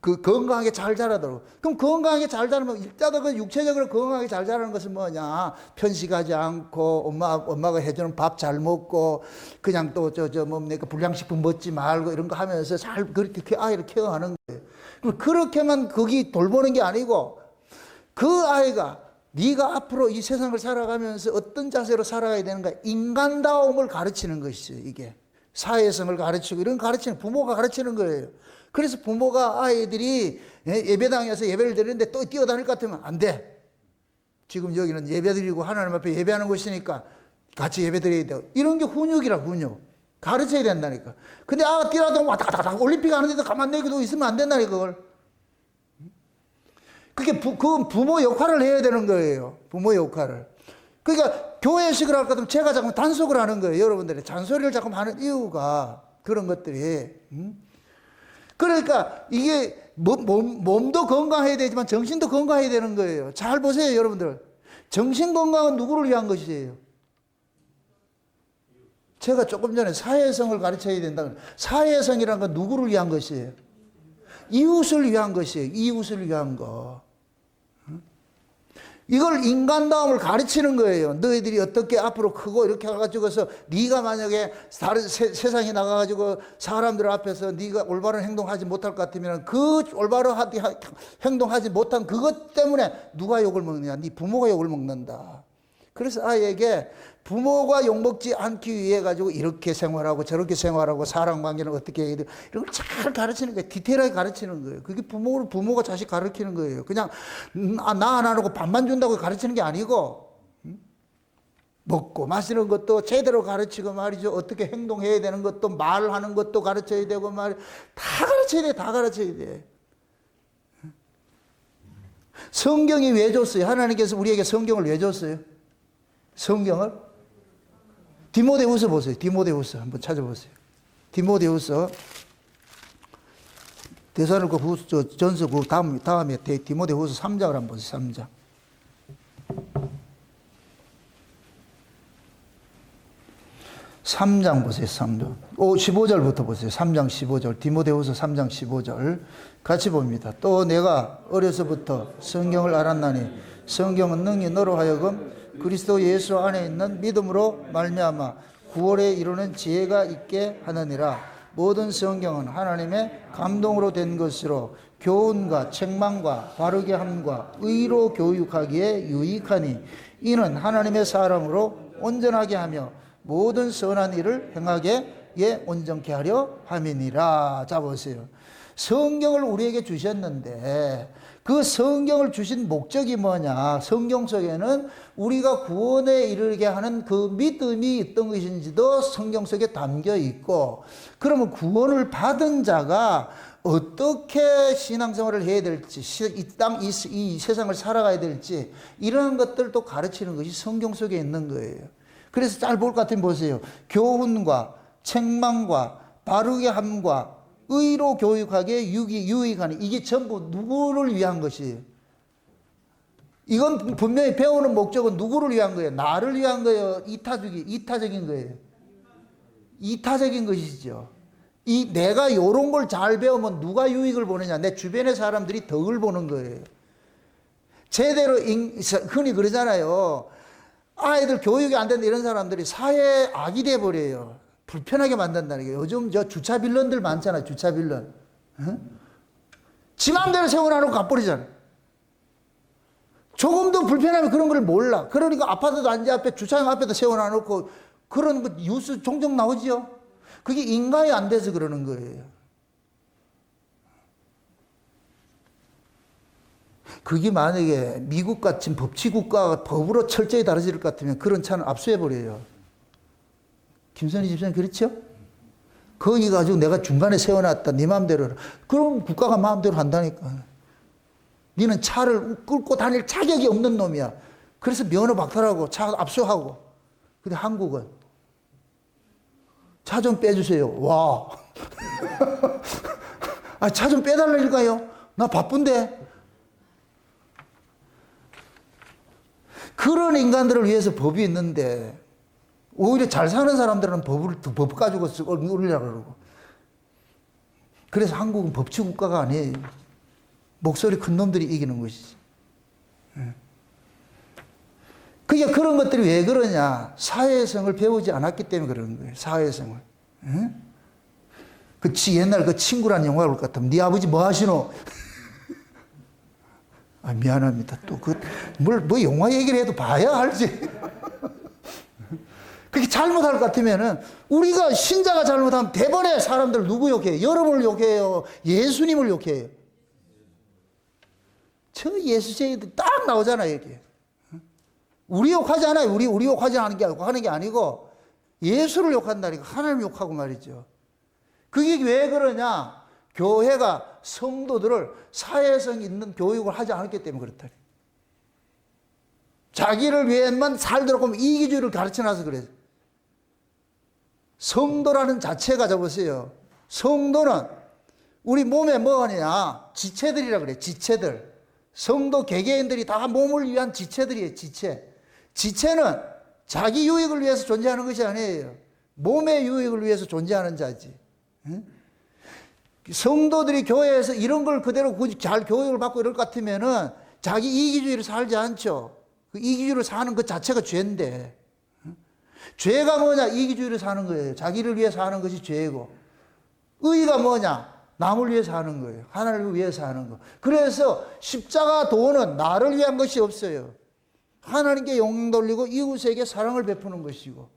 S1: 그 건강하게 잘 자라도록. 그럼 건강하게 잘 자라면 일단은 그 육체적으로 건강하게 잘 자라는 것은 뭐냐? 편식하지 않고 엄마가 해주는 밥 잘 먹고 그냥 또 뭡니까 불량식품 먹지 말고 이런 거 하면서 잘 그렇게 아이를 케어하는 거예요. 그렇게만 거기 돌보는 게 아니고 그 아이가 네가 앞으로 이 세상을 살아가면서 어떤 자세로 살아가야 되는가 인간다움을 가르치는 것이죠. 이게 사회성을 가르치고 이런 가르치는 부모가 가르치는 거예요. 그래서 부모가 아이들이 예배당에서 예배를 드리는데 또 뛰어다닐 것 같으면 안 돼. 지금 여기는 예배 드리고 하나님 앞에 예배하는 곳이니까 같이 예배 드려야 돼. 이런 게 훈육이라 훈육. 가르쳐야 된다니까. 근데 뛰어다니고 왔다 갔다 올림픽 하는데도 가만 내기도 있으면 안 된다니까 그걸. 그게 그 부모 역할을 해야 되는 거예요. 부모 역할을. 그러니까 교회식을 할 것 같으면 제가 자꾸 단속을 하는 거예요. 여러분들이 잔소리를 자꾸 하는 이유가 그런 것들이. 그러니까 이게 몸도 건강해야 되지만 정신도 건강해야 되는 거예요. 잘 보세요, 여러분들. 정신 건강은 누구를 위한 것이에요? 제가 조금 전에 사회성을 가르쳐야 된다. 사회성이라는 건 누구를 위한 것이에요? 이웃을 위한 것이에요. 이웃을 위한 거. 이걸 인간다움을 가르치는 거예요. 너희들이 어떻게 앞으로 크고 이렇게 해가지고서 네가 만약에 다른 세상에 나가가지고 사람들 앞에서 네가 올바른 행동하지 못할 것 같으면 그 올바른 행동하지 못한 그것 때문에 누가 욕을 먹느냐? 네 부모가 욕을 먹는다. 그래서 아이에게 부모가 욕먹지 않기 위해 가지고 이렇게 생활하고 저렇게 생활하고 사랑관계는 어떻게 해야 돼 이런 걸 잘 가르치는 거예요. 디테일하게 가르치는 거예요. 그게 부모가 자식 가르치는 거예요. 그냥 나 안 하고 밥만 준다고 가르치는 게 아니고 먹고 마시는 것도 제대로 가르치고 말이죠. 어떻게 행동해야 되는 것도 말하는 것도 가르쳐야 되고 다 가르쳐야 돼. 다 가르쳐야 돼. 성경이 왜 줬어요? 하나님께서 우리에게 성경을 왜 줬어요? 성경을 디모데후서 보세요. 디모데후서 한번 찾아보세요. 디모데후서 데살로니가 전서 그 다음에 디모데후서 3장을 한번 보세요. 3장. 3장 보세요. 3장. 15절부터 보세요. 3장 15절. 디모데후서 3장 15절. 같이 봅니다. 또 내가 어려서부터 성경을 알았나니 성경은 능히 너로 하여금 그리스도 예수 안에 있는 믿음으로 말미암아 구원에 이루는 지혜가 있게 하느니라. 모든 성경은 하나님의 감동으로 된 것으로 교훈과 책망과 바르게 함과 의로 교육하기에 유익하니 이는 하나님의 사람으로 온전하게 하며 모든 선한 일을 행하게 온전케 하려 함이니라. 자 보세요. 성경을 우리에게 주셨는데 그 성경을 주신 목적이 뭐냐? 성경 속에는 우리가 구원에 이르게 하는 그 믿음이 있던 것인지도 성경 속에 담겨 있고, 그러면 구원을 받은 자가 어떻게 신앙생활을 해야 될지, 이 세상을 살아가야 될지, 이런 것들도 가르치는 것이 성경 속에 있는 거예요. 그래서 잘 볼 것 같으면 보세요. 교훈과 책망과 바르게 함과 의로 교육하기에 유익하니, 이게 전부 누구를 위한 것이에요? 이건 분명히 배우는 목적은 누구를 위한 거예요? 나를 위한 거예요? 이타적인 거예요? 이타적인 것이죠. 내가 요런 걸 잘 배우면 누가 유익을 보느냐? 내 주변의 사람들이 덕을 보는 거예요. 제대로, 흔히 그러잖아요. 아이들 교육이 안 된다 이런 사람들이 사회에 악이 돼버려요. 불편하게 만든다는 게. 요즘 저 주차 빌런들 많잖아요. 주차 빌런. 지 맘대로 세워놔놓고 가버리잖아요. 조금도 불편하면 그런 걸 몰라. 그러니까 아파트 단지 앞에 주차장 앞에다 세워놔놓고 그런 거 뉴스 종종 나오지요. 그게 인가에 안 돼서 그러는 거예요. 그게 만약에 미국 같은 법치국가가 법으로 철저히 다뤄질 것 같으면 그런 차는 압수해버려요. 김선희 집사님 그렇죠? 거기 가지고 내가 중간에 세워놨다 네 마음대로. 그럼 국가가 마음대로 한다니까. 너는 차를 끌고 다닐 자격이 없는 놈이야. 그래서 면허 박탈하고 차 압수하고. 근데 한국은 차 좀 빼주세요. 와. 아, 차 좀 빼달라니까요. 나 바쁜데. 그런 인간들을 위해서 법이 있는데 오히려 잘 사는 사람들은 법 가지고 울리려고 그러고. 그래서 한국은 법치국가가 아니에요. 목소리 큰 놈들이 이기는 것이지. 그게 그런 것들이 왜 그러냐? 사회성을 배우지 않았기 때문에 그러는 거예요. 사회성을. 옛날 그 친구라는 영화를 볼 것 같으면 네 아버지 뭐 하시노? 아, 미안합니다. 또 뭐 영화 얘기를 해도 봐야 알지. 그렇게 잘못할 것 같으면은, 우리가 신자가 잘못하면 대번에 사람들 누구 욕해요? 여러분을 욕해요? 예수님을 욕해요? 저 예수쟁이들 딱 나오잖아요, 여기. 우리 욕하지 않아요. 우리 욕하지 않는 게 하는 게 아니고, 예수를 욕한다니까. 하나님 욕하고 말이죠. 그게 왜 그러냐? 교회가 성도들을 사회성 있는 교육을 하지 않았기 때문에 그렇다. 자기를 위해만 살도록 하면 이기주의를 가르쳐놔서 그래요. 성도라는 자체가 잡으세요. 성도는 우리 몸에 뭐냐? 지체들이라 그래. 지체들. 성도 개개인들이 다 몸을 위한 지체들이에요. 지체는 자기 유익을 위해서 존재하는 것이 아니에요. 몸의 유익을 위해서 존재하는 자지. 성도들이 교회에서 이런 걸 그대로 잘 교육을 받고 이럴 것 같으면은 자기 이기주의를 살지 않죠. 그 이기주의를 사는 것 자체가 죄인데. 죄가 뭐냐? 이기주의를 사는 거예요. 자기를 위해 사는 것이 죄이고. 의가 뭐냐? 남을 위해 사는 거예요. 하나님을 위해 사는 거. 그래서 십자가 도는 나를 위한 것이 없어요. 하나님께 영광 돌리고 이웃에게 사랑을 베푸는 것이고.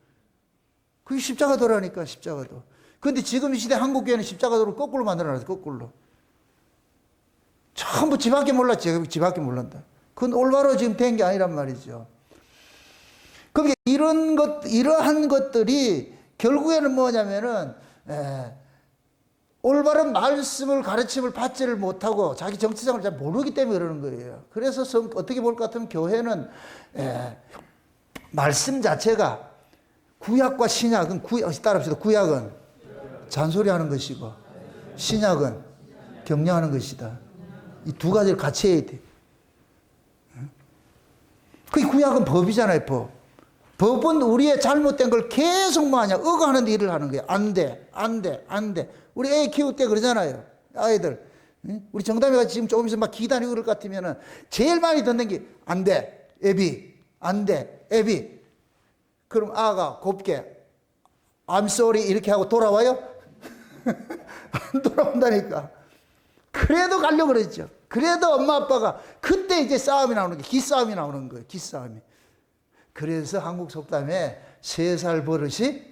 S1: 그게 십자가 도라니까, 십자가 도. 그런데 지금 이 시대 한국교회는 십자가 도를 거꾸로 만들어놨어요. 거꾸로. 전부 지 밖에 몰랐지. 지 밖에 몰란다. 그건 올바로 지금 된 게 아니란 말이죠. 그게 이러한 것들이 결국에는 뭐냐면은, 올바른 말씀을, 가르침을 받지를 못하고 자기 정체성을 잘 모르기 때문에 그러는 거예요. 그래서 어떻게 볼 것 같으면 교회는, 말씀 자체가 구약과 신약은, 따라합시다. 구약은 잔소리하는 것이고, 신약은 격려하는 것이다. 이 두 가지를 같이 해야 돼. 그 구약은 법이잖아요, 법. 법은 우리의 잘못된 걸 계속 뭐하냐? 억압하는 일을 하는 거예요. 안 돼, 안 돼, 안 돼. 우리 애 키울 때 그러잖아요. 아이들. 우리 정담이가 지금 조금 있으면 막 기다리고 그럴 것 같으면은 제일 많이 듣는 게 안 돼, 애비. 안 돼, 애비. 그럼 아가 곱게 I'm sorry 이렇게 하고 돌아와요? 안 돌아온다니까. 그래도 가려고 그랬죠. 그래도 엄마 아빠가 그때 이제 싸움이 나오는 게 기싸움이 나오는 거예요. 기싸움이. 그래서 한국 속담에 3살 버릇이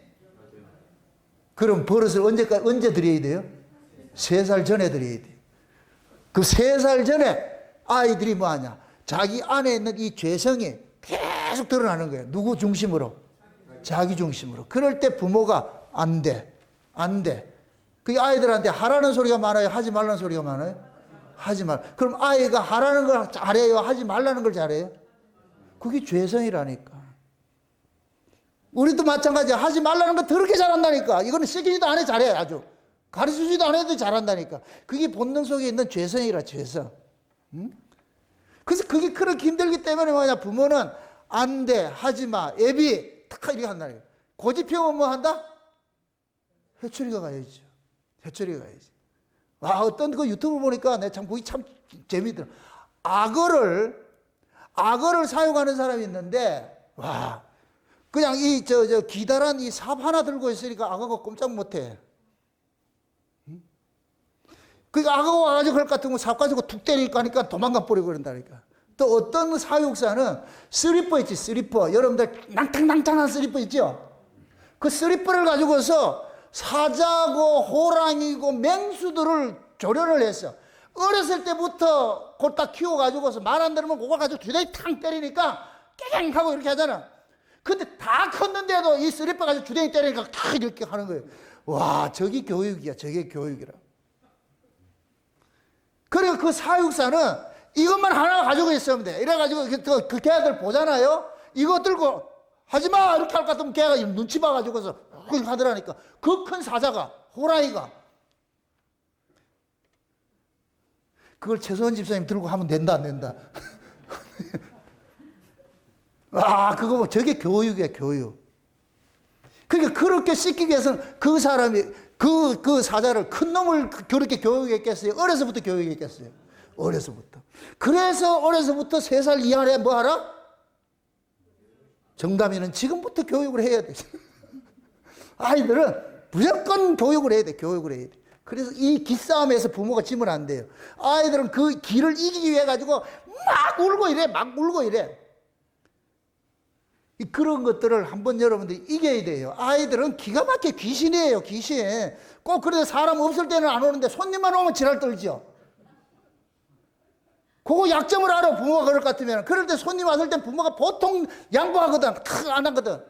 S1: 그럼 버릇을 언제 드려야 돼요? 3살 전에 드려야 돼요. 그 3살 전에 아이들이 뭐 하냐? 자기 안에 있는 이 죄성이 계속 드러나는 거예요. 누구 중심으로? 자기 중심으로. 그럴 때 부모가 안 돼. 안 돼. 그 아이들한테 하라는 소리가 많아요? 하지 말라는 소리가 많아요? 하지 말. 그럼 아이가 하라는 걸 잘해요? 하지 말라는 걸 잘해요? 그게 죄성이라니까. 우리도 마찬가지야. 하지 말라는 거 더럽게 잘한다니까. 이거는 시키지도 안 해 잘해 아주. 가르쳐주지도 안 해도 잘한다니까. 그게 본능 속에 있는 죄성이라 죄성. 응? 그래서 그게 그렇게 힘들기 때문에 뭐냐. 부모는 안 돼. 하지 마. 애비. 탁 이렇게 한다니까. 고집형은 뭐 한다? 회초리가 가야죠. 회초리가 가야지. 와, 어떤 그 유튜브 보니까 내가 참 그게 참 재미있더라. 악어를 사용하는 사람이 있는데, 와, 그냥 기다란 이 삽 하나 들고 있으니까 악어가 꼼짝 못 해. 그러니까 악어가 와가지고 그럴 것 같은 거 삽 가지고 툭 때리니까 하니까 도망가 버리고 그런다니까. 또 어떤 사육사는 슬리퍼 있지, 슬리퍼. 여러분들 낭탕낭탕한 슬리퍼 있죠? 그 슬리퍼를 가지고서 사자고 호랑이고 맹수들을 조련을 했어. 어렸을 때부터 곧다 키워가지고서 말 안 들으면 그걸 가지고 주댕이 탕 때리니까 깨갱 하고 이렇게 하잖아. 근데 다 컸는데도 이 슬리퍼 가지고 주댕이 때리니까 탁 이렇게 하는 거예요. 와, 저게 교육이야. 저게 교육이라. 그리고 그 사육사는 이것만 하나 가지고 있으면 돼. 이래가지고 그 걔들 보잖아요. 이거 들고 하지 마! 이렇게 할 것 같으면 걔가 눈치 봐가지고서 그렇게 하더라니까. 그 큰 사자가, 호랑이가. 그걸 최소원 집사님 들고 하면 된다, 안 된다. 아, 그거 뭐 저게 교육이야, 교육. 그러니까 그렇게 시키기 위해서는 그 사람이, 그 사자를 큰 놈을 그렇게 교육했겠어요? 어려서부터 교육했겠어요? 어려서부터. 그래서 어려서부터 3살 이하에 뭐 하라? 정담이는 지금부터 교육을 해야 돼. 아이들은 무조건 교육을 해야 돼. 교육을 해야 돼. 그래서 이 기싸움에서 부모가 지면 안 돼요. 아이들은 그 기를 이기기 위해 가지고 막 울고 이래. 막 울고 이래. 그런 것들을 한번 여러분들이 이겨야 돼요. 아이들은 기가 막히게 귀신이에요. 귀신. 꼭 그래도 사람 없을 때는 안 오는데 손님만 오면 지랄 떨죠. 그거 약점을 알아. 부모가 그럴 것 같으면. 그럴 때 손님 왔을 땐 부모가 보통 양보하거든. 안 하거든.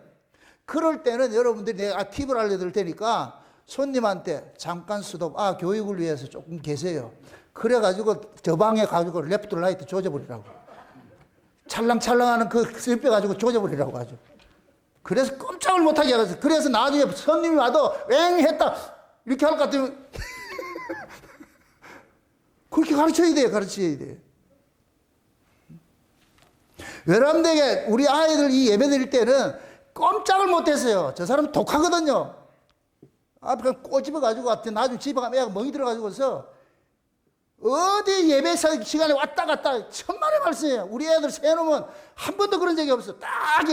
S1: 그럴 때는 여러분들이 내가 팁을 알려드릴 테니까 손님한테 잠깐 스톱. 교육을 위해서 조금 계세요. 그래가지고 저 방에 가지고 레프트 라이트 조져버리라고. 찰랑찰랑하는 그 슬퍼 가지고 조져버리라고 하죠. 그래서 꼼짝을 못하게 하겠어. 그래서 나중에 손님이 와도 왱 했다. 이렇게 할 것 같으면 그렇게 가르쳐야 돼요. 가르쳐야 돼요. 외람되게 우리 아이들 이 예배 드릴 때는 꼼짝을 못했어요. 저 사람은 독하거든요. 그냥 꼬집어가지고 나중에 집에 가면 애가 멍이 들어가지고서 어디 예배 시간에 왔다 갔다 천만의 말씀이에요. 우리 애들 세놓으면 한 번도 그런 적이 없어. 딱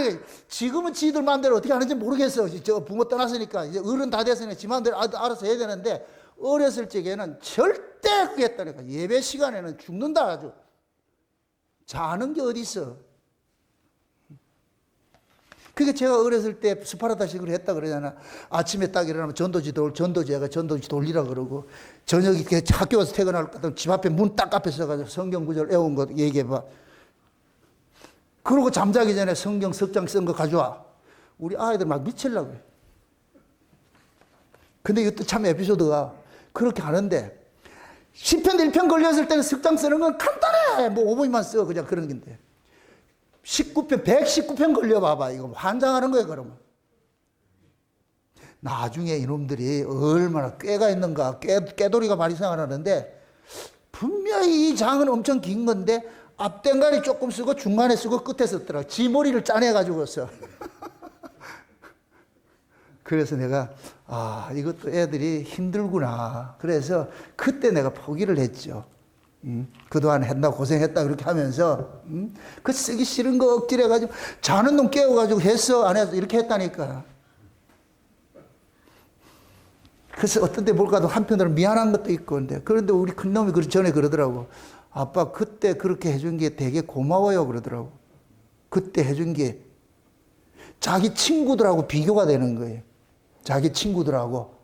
S1: 지금은 지들 마음대로 어떻게 하는지 모르겠어. 저 부모 떠났으니까 이제 어른 다 됐으니까 지 마음대로 알아서 해야 되는데 어렸을 적에는 절대 그게 했다니까. 예배 시간에는 죽는다 아주. 자는 게 어디 있어. 그게 제가 어렸을 때 스파르타식으로 했다 그러잖아. 아침에 딱 일어나면 전도지 돌리라 그러고, 저녁에 이렇게 학교 가서 퇴근할 때 집 앞에 문 딱 앞에 서가지고 성경 구절 외운 거 얘기해봐. 그러고 잠자기 전에 성경 석 장 쓴 거 가져와. 우리 아이들 막 미치려고 그래. 근데 이것도 참 에피소드가 그렇게 하는데, 10편 1편 걸렸을 때는 석 장 쓰는 건 간단해. 뭐 5분만 써. 그냥 그런 건데. 19편, 119편 걸려봐봐. 이거 환장하는 거예요, 그러면. 나중에 이놈들이 얼마나 꾀가 있는가, 꾀돌이가 많이 생각나는데, 분명히 이 장은 엄청 긴 건데, 앞댕가리 조금 쓰고, 중간에 쓰고, 끝에 썼더라. 지 머리를 짜내가지고 써. 그래서 내가 이것도 애들이 힘들구나. 그래서 그때 내가 포기를 했죠. 그동안 했나 고생했다 그렇게 하면서 그 쓰기 싫은 거 억지로 해가지고 자는 놈 깨워가지고 했어 안 했어 이렇게 했다니까. 그래서 어떤 때 볼까도 한편으로는 미안한 것도 있고 그런데 우리 큰놈이 전에 그러더라고. 아빠 그때 그렇게 해준 게 되게 고마워요 그러더라고. 그때 해준 게 자기 친구들하고 비교가 되는 거예요. 자기 친구들하고.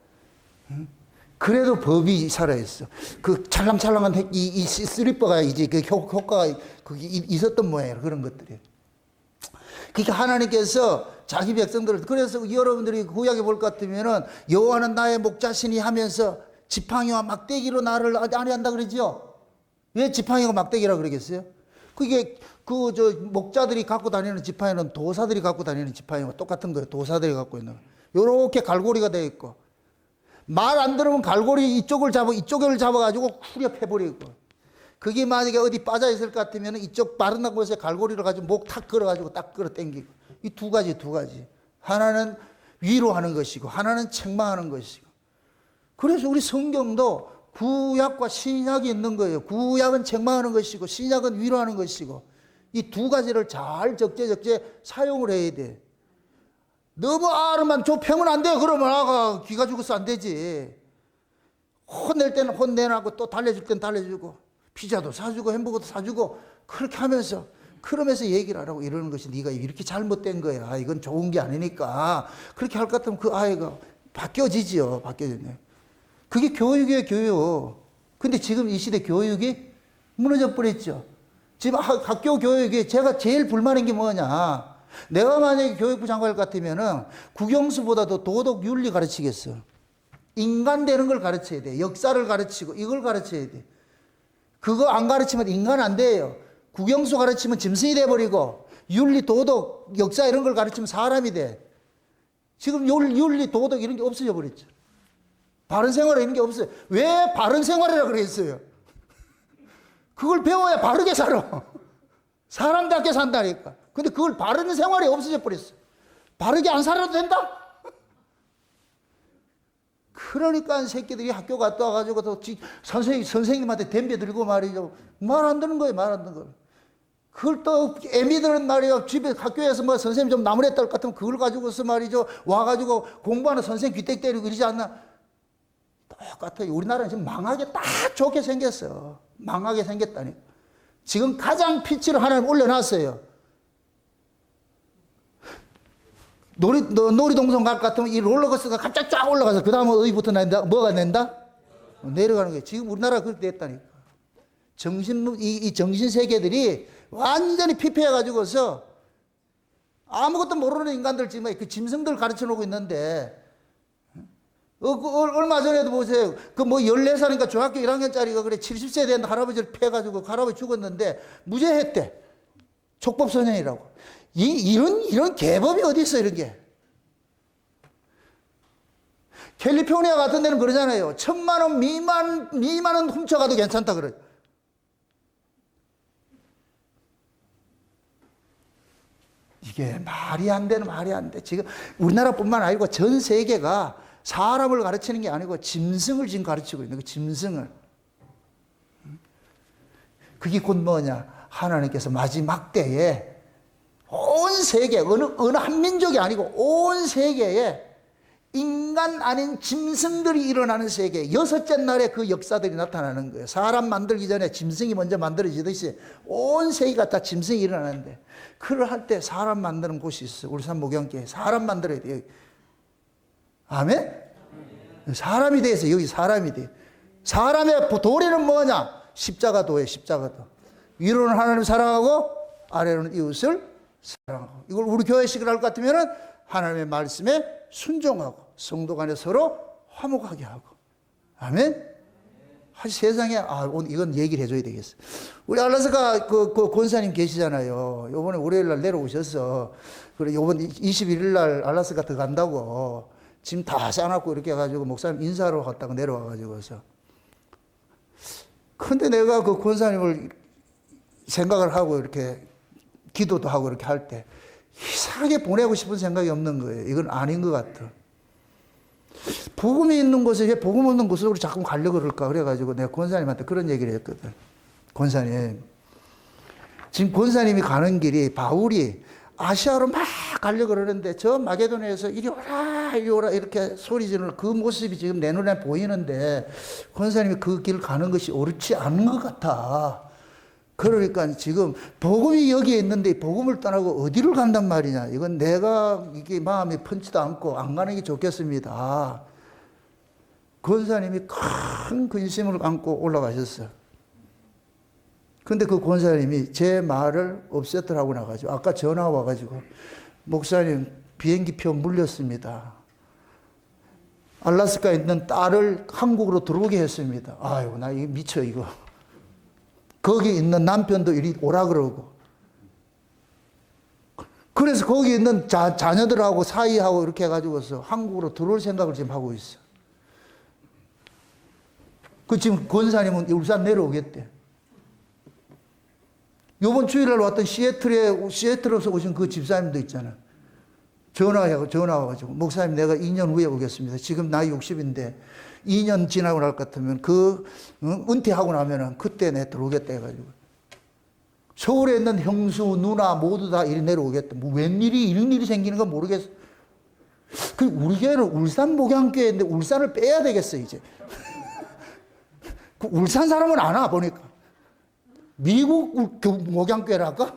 S1: 그래도 법이 살아있어. 그 찰랑찰랑한 이 슬리퍼가 이제 그 효과가 그게 있었던 모양이에요. 그런 것들이. 그러니까 하나님께서 자기 백성들을, 그래서 여러분들이 구약에 볼 것 같으면은 여호와는 나의 목자시니 하면서 지팡이와 막대기로 나를 안위한다 그러죠. 왜 지팡이가 막대기라 그러겠어요? 그게 목자들이 갖고 다니는 지팡이는 도사들이 갖고 다니는 지팡이와 똑같은 거예요. 도사들이 갖고 있는. 요렇게 갈고리가 되어 있고. 말 안 들으면 갈고리 이쪽을 잡아가지고 후려 패버리고. 그게 만약에 어디 빠져 있을 것 같으면 이쪽 바른 곳에 갈고리를 가지고 목 탁 걸어가지고 딱 끌어 당기고. 이 두 가지. 하나는 위로하는 것이고, 하나는 책망하는 것이고. 그래서 우리 성경도 구약과 신약이 있는 거예요. 구약은 책망하는 것이고, 신약은 위로하는 것이고, 이 두 가지를 잘 적재 사용을 해야 돼. 너무 알만 좁히면 안 돼요. 그러면 아가 기가 죽어서 안 되지. 혼낼 때는 혼내라고 또 달래줄 때는 달래주고 피자도 사주고 햄버거도 사주고 그렇게 하면서 그러면서 얘기를 하라고 이러는 것이 네가 이렇게 잘못된 거야. 이건 좋은 게 아니니까. 그렇게 할 것 같으면 그 아이가 바뀌어지지요. 바뀌어지네. 그게 교육이에요. 교육. 근데 지금 이 시대 교육이 무너져 버렸죠. 지금 학교 교육이 제가 제일 불만인 게 뭐냐. 내가 만약에 교육부 장관 같으면은 국영수보다도 도덕 윤리 가르치겠어. 인간 되는 걸 가르쳐야 돼. 역사를 가르치고 이걸 가르쳐야 돼. 그거 안 가르치면 인간 안 돼요. 국영수 가르치면 짐승이 돼버리고 윤리, 도덕, 역사 이런 걸 가르치면 사람이 돼. 지금 윤리, 도덕 이런 게 없어져 버렸죠. 바른 생활 이런 게 없어요. 왜 바른 생활이라 그랬어요? 그걸 배워야 바르게 살아. 사람답게 산다니까. 근데 그걸 바른 생활이 없어져 버렸어. 바르게 안 살아도 된다? 그러니까 새끼들이 학교 갔다 와가지고 또 선생님한테 덤벼들고 말이죠. 말 안 듣는 거예요. 말 안 듣는 거예요. 그걸 또 애미들은 말이요. 집에 학교에서 뭐 선생님 좀 나무랬다 할 것 같으면 그걸 가지고서 말이죠. 와가지고 공부하는 선생님 귀때기 때리고 이러지 않나? 똑같아요. 우리나라는 지금 망하게 딱 좋게 생겼어. 망하게 생겼다니. 지금 가장 피치를 하나님 올려놨어요. 놀이동산 갈 것 같으면 이 롤러코스터가 갑자기 쫙 올라가서 그 다음에 어디부터 낸다? 뭐가 낸다? 내려가는 거예요. 지금 우리나라가 그렇게 됐다니까. 이 정신세계들이 완전히 피폐해가지고서 아무것도 모르는 인간들 지금 그 짐승들 가르쳐 놓고 있는데, 얼마 전에도 보세요. 그 뭐 14살인가 중학교 1학년짜리가 그래 70세 된 할아버지를 패가지고 그 할아버지 죽었는데 무죄했대. 촉법소년이라고. 이런 개법이 어디 있어, 이런 게. 캘리포니아 같은 데는 그러잖아요. 1,000만 원 미만은 훔쳐가도 괜찮다 그래. 이게 말이 안 돼. 지금 우리나라뿐만 아니고 전 세계가 사람을 가르치는 게 아니고 짐승을 지금 가르치고 있는 거예요. 짐승을. 그게 곧 뭐냐. 하나님께서 마지막 때에 온 세계, 어느 한 민족이 아니고 온 세계에 인간 아닌 짐승들이 일어나는 세계, 여섯째 날에 그 역사들이 나타나는 거예요. 사람 만들기 전에 짐승이 먼저 만들어지듯이 온 세계가 다 짐승이 일어나는데, 그걸 할 때 사람 만드는 곳이 있어. 울산 목양교회 사람 만들어야 돼요. 아멘? 사람이 돼 있어. 여기 사람이 돼. 사람의 도리는 뭐냐? 십자가도예요. 십자가도. 위로는 하나님 사랑하고 아래로는 이웃을 사랑하고. 이걸 우리 교회식을 할 것 같으면은 하나님의 말씀에 순종하고 성도 간에 서로 화목하게 하고. 아멘? 세상에, 오늘 이건 얘기를 해줘야 되겠어. 우리 알라스카 그 권사님 계시잖아요. 요번에 월요일 날 내려오셔서, 그래, 요번 21일 날 알라스카 들어간다고 짐 다 싸놨고 이렇게 해가지고 목사님 인사하러 갔다가 내려와가지고서. 근데 내가 그 권사님을 생각을 하고 이렇게 기도도 하고 이렇게 할 때 이상하게 보내고 싶은 생각이 없는 거예요. 이건 아닌 것 같아. 복음이 있는 곳에 왜 복음 없는 곳으로 자꾸 가려고 그럴까? 그래가지고 내가 권사님한테 그런 얘기를 했거든. 권사님, 지금 권사님이 가는 길이 바울이 아시아로 막 가려고 그러는데 저 마게도냐에서 이리 오라 이리 오라 이렇게 소리 지르는 그 모습이 지금 내 눈에 보이는데 권사님이 그 길 가는 것이 옳지 않은 것 같아. 그러니까 지금 복음이 여기에 있는데 복음을 떠나고 어디를 간단 말이냐. 이건 내가 이게 마음이 편치도 않고 안 가는 게 좋겠습니다. 권사님이 큰 근심을 안고 올라가셨어요. 근데 그 권사님이 제 말을 없애더라고 나가지고 아까 전화 와가지고 목사님 비행기표 물렸습니다. 알래스카에 있는 딸을 한국으로 들어오게 했습니다. 아유 나 이거 미쳐 이거. 거기 있는 남편도 이리 오라 그러고. 그래서 거기 있는 자녀들하고 사이하고 이렇게 해가지고서 한국으로 들어올 생각을 지금 하고 있어. 그 지금 권사님은 울산 내려오겠대. 요번 주일날 왔던 시애틀에서 오신 그 집사님도 있잖아. 전화 와가지고, 목사님 내가 2년 후에 오겠습니다. 지금 나이 60인데, 2년 지나고 날 것 같으면 은퇴하고 나면은 그때 내 들어오겠다 해가지고. 서울에 있는 형수, 누나 모두 다 이리 내려오겠다. 뭐 웬일이, 이런 일이 생기는 건 모르겠어. 우리 교회는 울산 목양교회인데 울산을 빼야 되겠어, 이제. 그 울산 사람은 안 와, 보니까. 미국 목양교회랄까?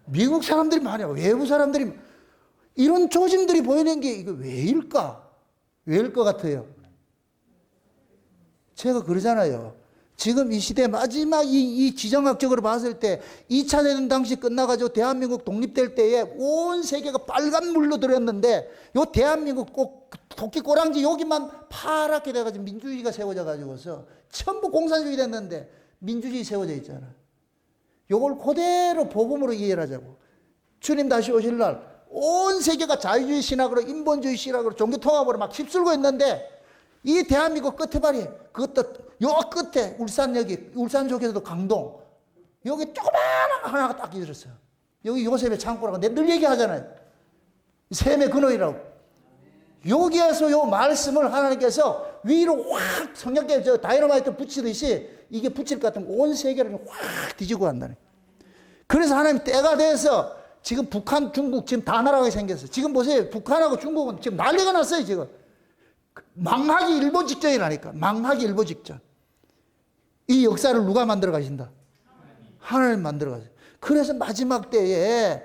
S1: 미국 사람들이 많아요. 외부 사람들이. 이런 조짐들이 보이는 게 이거 왜일까? 왜일 것 같아요? 제가 그러잖아요. 지금 이 시대 마지막 이 지정학적으로 봤을 때 2차 대전 당시 끝나가지고 대한민국 독립될 때에 온 세계가 빨간 물로 들었는데 요 대한민국 꼭 토끼 꼬랑지 여기만 파랗게 돼가지고 민주주의가 세워져 가지고서 전부 공산주의 됐는데 민주주의 세워져 있잖아. 요걸 그대로 복음으로 이해를 하자고. 주님 다시 오실 날 온 세계가 자유주의 신학으로 인본주의 신학으로 종교통합으로 막 휩쓸고 있는데 이 대한민국 끝에 말이에요. 그것도 요 끝에 울산역이 울산 쪽에서도 강동 여기 조그마한 하나가 딱 있었어요. 여기 요셉의 창고라고 내가 늘 얘기하잖아요. 셈의 근원이라고. 여기에서 요 말씀을 하나님께서 위로 확 성령께 저 다이너마이트 붙이듯이 이게 붙일 것 같으면 온 세계를 확 뒤지고 간다네. 그래서 하나님 때가 돼서 지금 북한, 중국 지금 다 나라가 생겼어요. 지금 보세요. 북한하고 중국은 지금 난리가 났어요, 지금. 망하기 일보 직전이라니까. 망하기 일보 직전. 이 역사를 누가 만들어 가신다? 하나님 만들어 가세요. 그래서 마지막 때에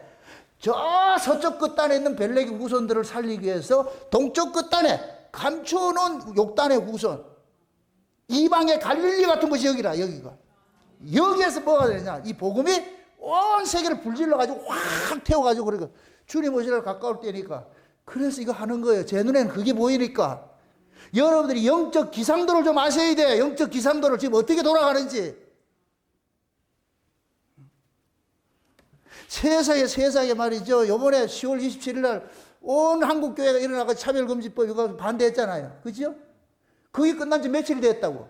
S1: 저 서쪽 끝단에 있는 벨렉의 후손들을 살리기 위해서 동쪽 끝단에 감춰놓은 욕단의 후손. 이방의 갈릴리 같은 것이 여기가. 여기에서 뭐가 되냐? 이 복음이 온 세계를 불질러가지고 확 태워가지고 그러니까 주님 오시날 가까울 때니까 그래서 이거 하는 거예요. 제 눈에는 그게 보이니까 여러분들이 영적 기상도를 좀 아셔야 돼. 영적 기상도를 지금 어떻게 돌아가는지. 세상에 말이죠. 요번에 10월 27일 날 온 한국교회가 일어나서 차별금지법 이거 반대했잖아요. 그죠? 그게 끝난 지 며칠 됐다고.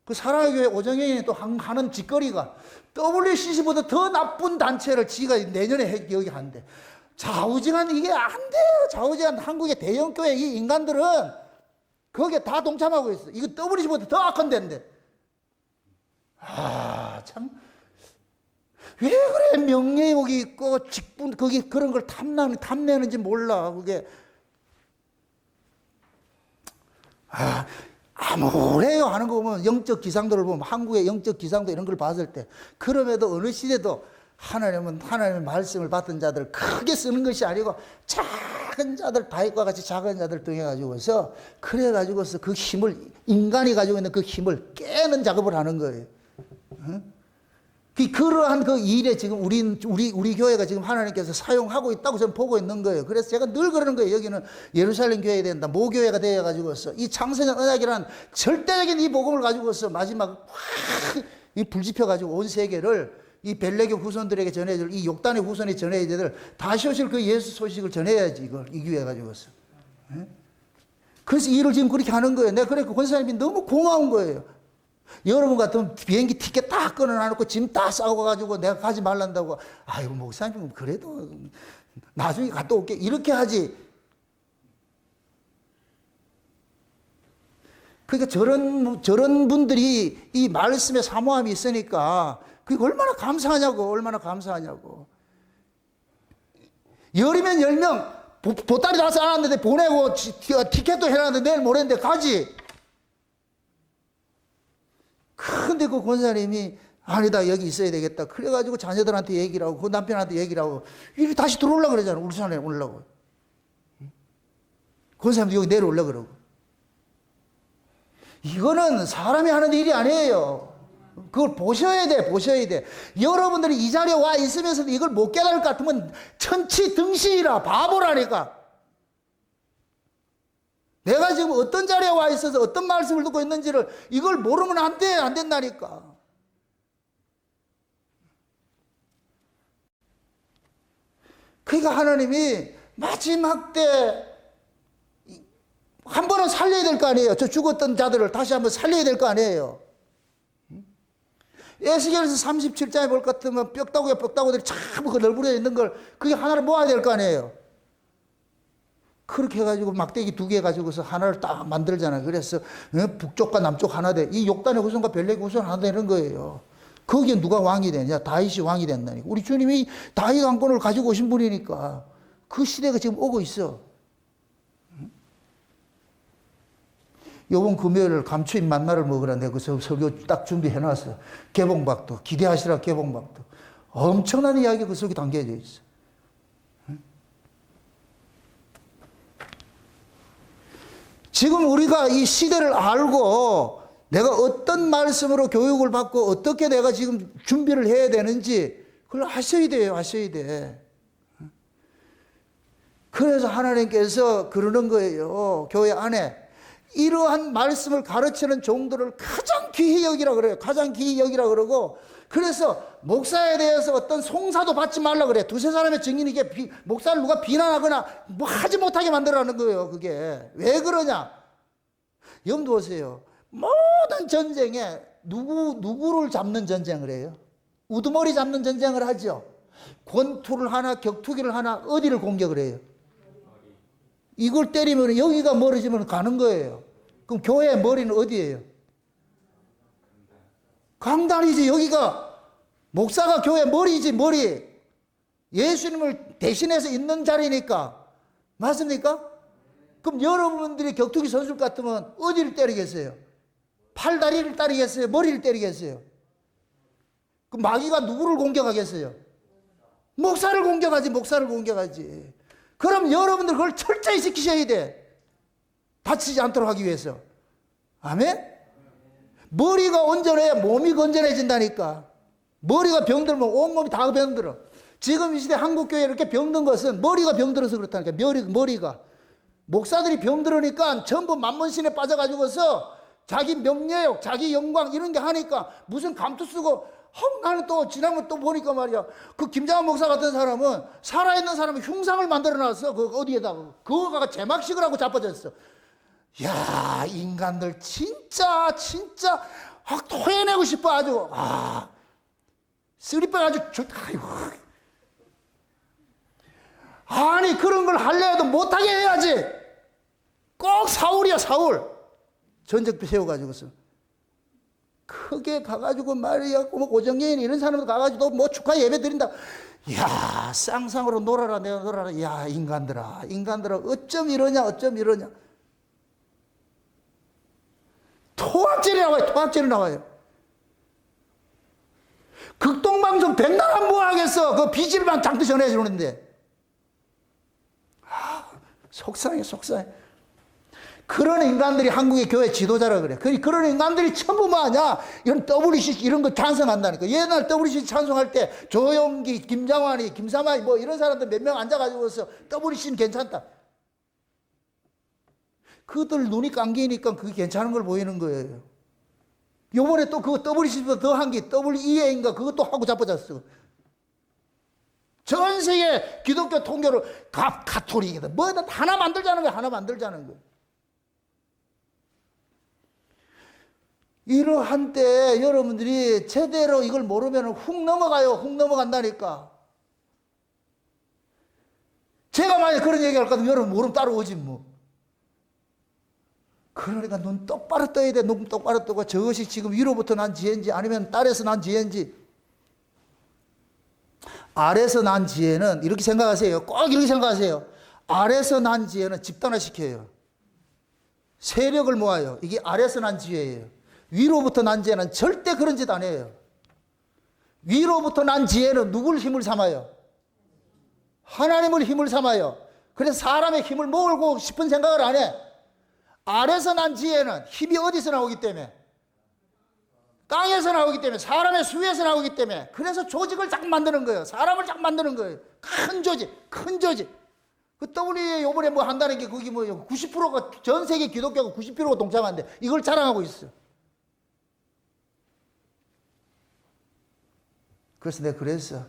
S1: 그 사랑의 교회 오정현이 또 하는 짓거리가 WCC보다 더 나쁜 단체를 지가 내년에 여기 한대. 좌우지간 이게 안 돼요. 좌우지간 한국의 대형교회 이 인간들은 거기에 다 동참하고 있어. 이거 WCC보다 더 악한 데인데. 참. 왜 그래? 명예욕이 있고, 직분, 거기 그런 걸 탐내는지 몰라. 그게. 아무래요 하는 거 보면 영적 기상도를 보면 한국의 영적 기상도 이런 걸 봤을 때 그럼에도 어느 시대도 하나님은 하나님의 말씀을 받은 자들 크게 쓰는 것이 아니고 작은 자들 다윗과 같이 작은 자들 등해 가지고서 그래 가지고서 그 힘을 인간이 가지고 있는 그 힘을 깨는 작업을 하는 거예요. 그러한 그 일에 지금 우리 교회가 지금 하나님께서 사용하고 있다고 저는 보고 있는 거예요. 그래서 제가 늘 그러는 거예요. 여기는 예루살렘 교회가 된다. 모교회가 되어 가지고서 이 창세전 언약이라는 절대적인 이 복음을 가지고서 마지막 확 불지펴 가지고 온 세계를 이 벨렉의 후손들에게 전해줄 이 욕단의 후손이 전해야 될 다시 오실 그 예수 소식을 전해야지 이걸 이 교회 가지고서. 그래서 이 일을 지금 그렇게 하는 거예요. 내가 그러니까 권사님이 너무 고마운 거예요. 여러분 같으면 비행기 티켓 다 끊어놔놓고 짐 다 싸고 가지고 내가 가지 말란다고. 아이고 목사님 그래도 나중에 갔다 올게 이렇게 하지. 그러니까 저런 분들이 이 말씀에 사모함이 있으니까 그게 얼마나 감사하냐고, 얼마나 감사하냐고. 열이면 10명, 보따리 다 쌓았는데 보내고 티켓도 해놨는데 내일 모레인데 가지. 근데 그 권사님이 아니다, 여기 있어야 되겠다. 그래가지고 자녀들한테 얘기를 하고, 그 남편한테 얘기를 하고, 이리 다시 들어오려고 그러잖아. 울산에 오려고. 권사님도 여기 내려오려고 그러고. 이거는 사람이 하는 일이 아니에요. 그걸 보셔야 돼, 보셔야 돼. 여러분들이 이 자리에 와 있으면서도 이걸 못 깨달을 것 같으면 천치등신이라, 바보라니까. 내가 지금 어떤 자리에 와 있어서 어떤 말씀을 듣고 있는지를 이걸 모르면 안 돼, 안 된다니까. 그러니까 하나님이 마지막 때 한 번은 살려야 될 거 아니에요. 저 죽었던 자들을 다시 한번 살려야 될 거 아니에요. 에스겔에서 37장에 볼 것 같으면 뼈다구들이 참 널브러져 있는 걸 그게 하나를 모아야 될 거 아니에요. 그렇게 해가지고 막대기 2개 가지고서 하나를 딱 만들잖아요. 그래서 북쪽과 남쪽 하나 돼. 이 욕단의 후손과 벨렉의 후손 하나 되는 거예요. 거기에 누가 왕이 되냐? 다윗이 왕이 된다니까. 우리 주님이 다윗 왕권을 가지고 오신 분이니까 그 시대가 지금 오고 있어. 요번 금요일 감추인 만나를 먹으라 내가 그 설교 딱 준비해놨어. 개봉박도 기대하시라. 개봉박도 엄청난 이야기가 그 속에 담겨져 있어. 지금 우리가 이 시대를 알고 내가 어떤 말씀으로 교육을 받고 어떻게 내가 지금 준비를 해야 되는지 그걸 하셔야 돼요. 하셔야 돼. 그래서 하나님께서 그러는 거예요. 교회 안에 이러한 말씀을 가르치는 종들을 가장 귀히 여기라 그래요. 가장 귀히 여기라 그러고, 그래서 목사에 대해서 어떤 송사도 받지 말라 그래. 2-3사람의 증인이 이게 목사를 누가 비난하거나 뭐 하지 못하게 만들어라는 거예요. 그게 왜 그러냐? 염두하세요. 모든 전쟁에 누구를 잡는 전쟁을 해요? 우두머리 잡는 전쟁을 하죠. 권투를 하나 격투기를 하나 어디를 공격을 해요? 이걸 때리면 여기가 멀어지면 가는 거예요. 그럼 교회의 머리는 어디예요? 강단이지. 여기가 목사가 교회 머리지, 머리. 예수님을 대신해서 있는 자리니까. 맞습니까? 그럼 여러분들이 격투기 선수 같으면 어디를 때리겠어요? 팔다리를 때리겠어요? 머리를 때리겠어요? 그럼 마귀가 누구를 공격하겠어요? 목사를 공격하지, 목사를 공격하지. 그럼 여러분들 그걸 철저히 지키셔야 돼. 다치지 않도록 하기 위해서. 아멘? 머리가 온전해야 몸이 건전해진다니까. 머리가 병들면 온몸이 다 병들어. 지금 이 시대 한국교회 이렇게 병든 것은 머리가 병들어서 그렇다니까. 머리가. 목사들이 병들으니까 전부 만문신에 빠져가지고서 자기 명예욕, 자기 영광 이런 게 하니까 무슨 감투 쓰고 나는 또 지난번 또 보니까 말이야. 그 김장한 목사 같은 사람은 살아있는 사람은 흉상을 만들어놨어. 그 어디에다가. 그거가 제막식을 하고 자빠졌어. 야, 인간들 진짜 확 토해내고 싶어 아주. 쓰리빠 아주 아이고. 아니 그런 걸 할래 해도 못하게 해야지. 꼭 사울이야 사울. 전쟁터 세워가지고서. 크게 가가지고 말이야, 뭐 고정예인 이런 사람도 가가지고 뭐 축하 예배 드린다. 야, 쌍쌍으로 놀아라, 내가 놀아라. 야, 인간들아, 어쩜 이러냐. 토합질이 나와요. 극동방송 백날 뭐 하겠어. 그 비질만 장도 전해주는데. 속상해. 그런 인간들이 한국의 교회 지도자라 그래. 그런 인간들이 전부 뭐하냐? 이런 WCC 이런 거 찬성한다니까. 옛날 WCC 찬성할 때 조용기, 김장환이, 김사만이 뭐 이런 사람들 몇 명 앉아가지고서 WCC는 괜찮다. 그들 눈이 감기니까 그게 괜찮은 걸 보이는 거예요. 요번에 또 그거 WCC보다 더 한 게 WEA인가 그것도 하고 자빠졌어. 전 세계 기독교 통교를 가톨릭이다. 뭐 하나 만들자는 거야. 이러한 때 여러분들이 제대로 이걸 모르면 훅 넘어간다니까. 제가 만약에 그런 얘기 할 거면 여러분 모르면 따라오지 뭐. 그러니까 눈 똑바로 떠야 돼. 눈 똑바로 뜨고 저것이 지금 위로부터 난 지혜인지 아니면 딸에서 난 지혜인지. 아래서 난 지혜는 이렇게 생각하세요. 꼭 이렇게 생각하세요. 아래서 난 지혜는 집단화시켜요. 세력을 모아요. 이게 아래서 난 지혜예요. 위로부터 난 지혜는 절대 그런 짓 안 해요. 위로부터 난 지혜는 누굴 힘을 삼아요? 하나님을 힘을 삼아요. 그래서 사람의 힘을 모으고 싶은 생각을 안 해. 아래서 난 지혜는 힘이 어디서 나오기 때문에? 땅에서 나오기 때문에, 사람의 수에서 나오기 때문에. 그래서 조직을 자꾸 만드는 거예요. 사람을 자꾸 만드는 거예요. 큰 조직, 큰 조직. 그 WA 요번에 뭐 한다는 게 그게 뭐예요? 90%가 전 세계 기독교가 90%가 동참한대. 이걸 자랑하고 있어. 그래서 내가 그랬어.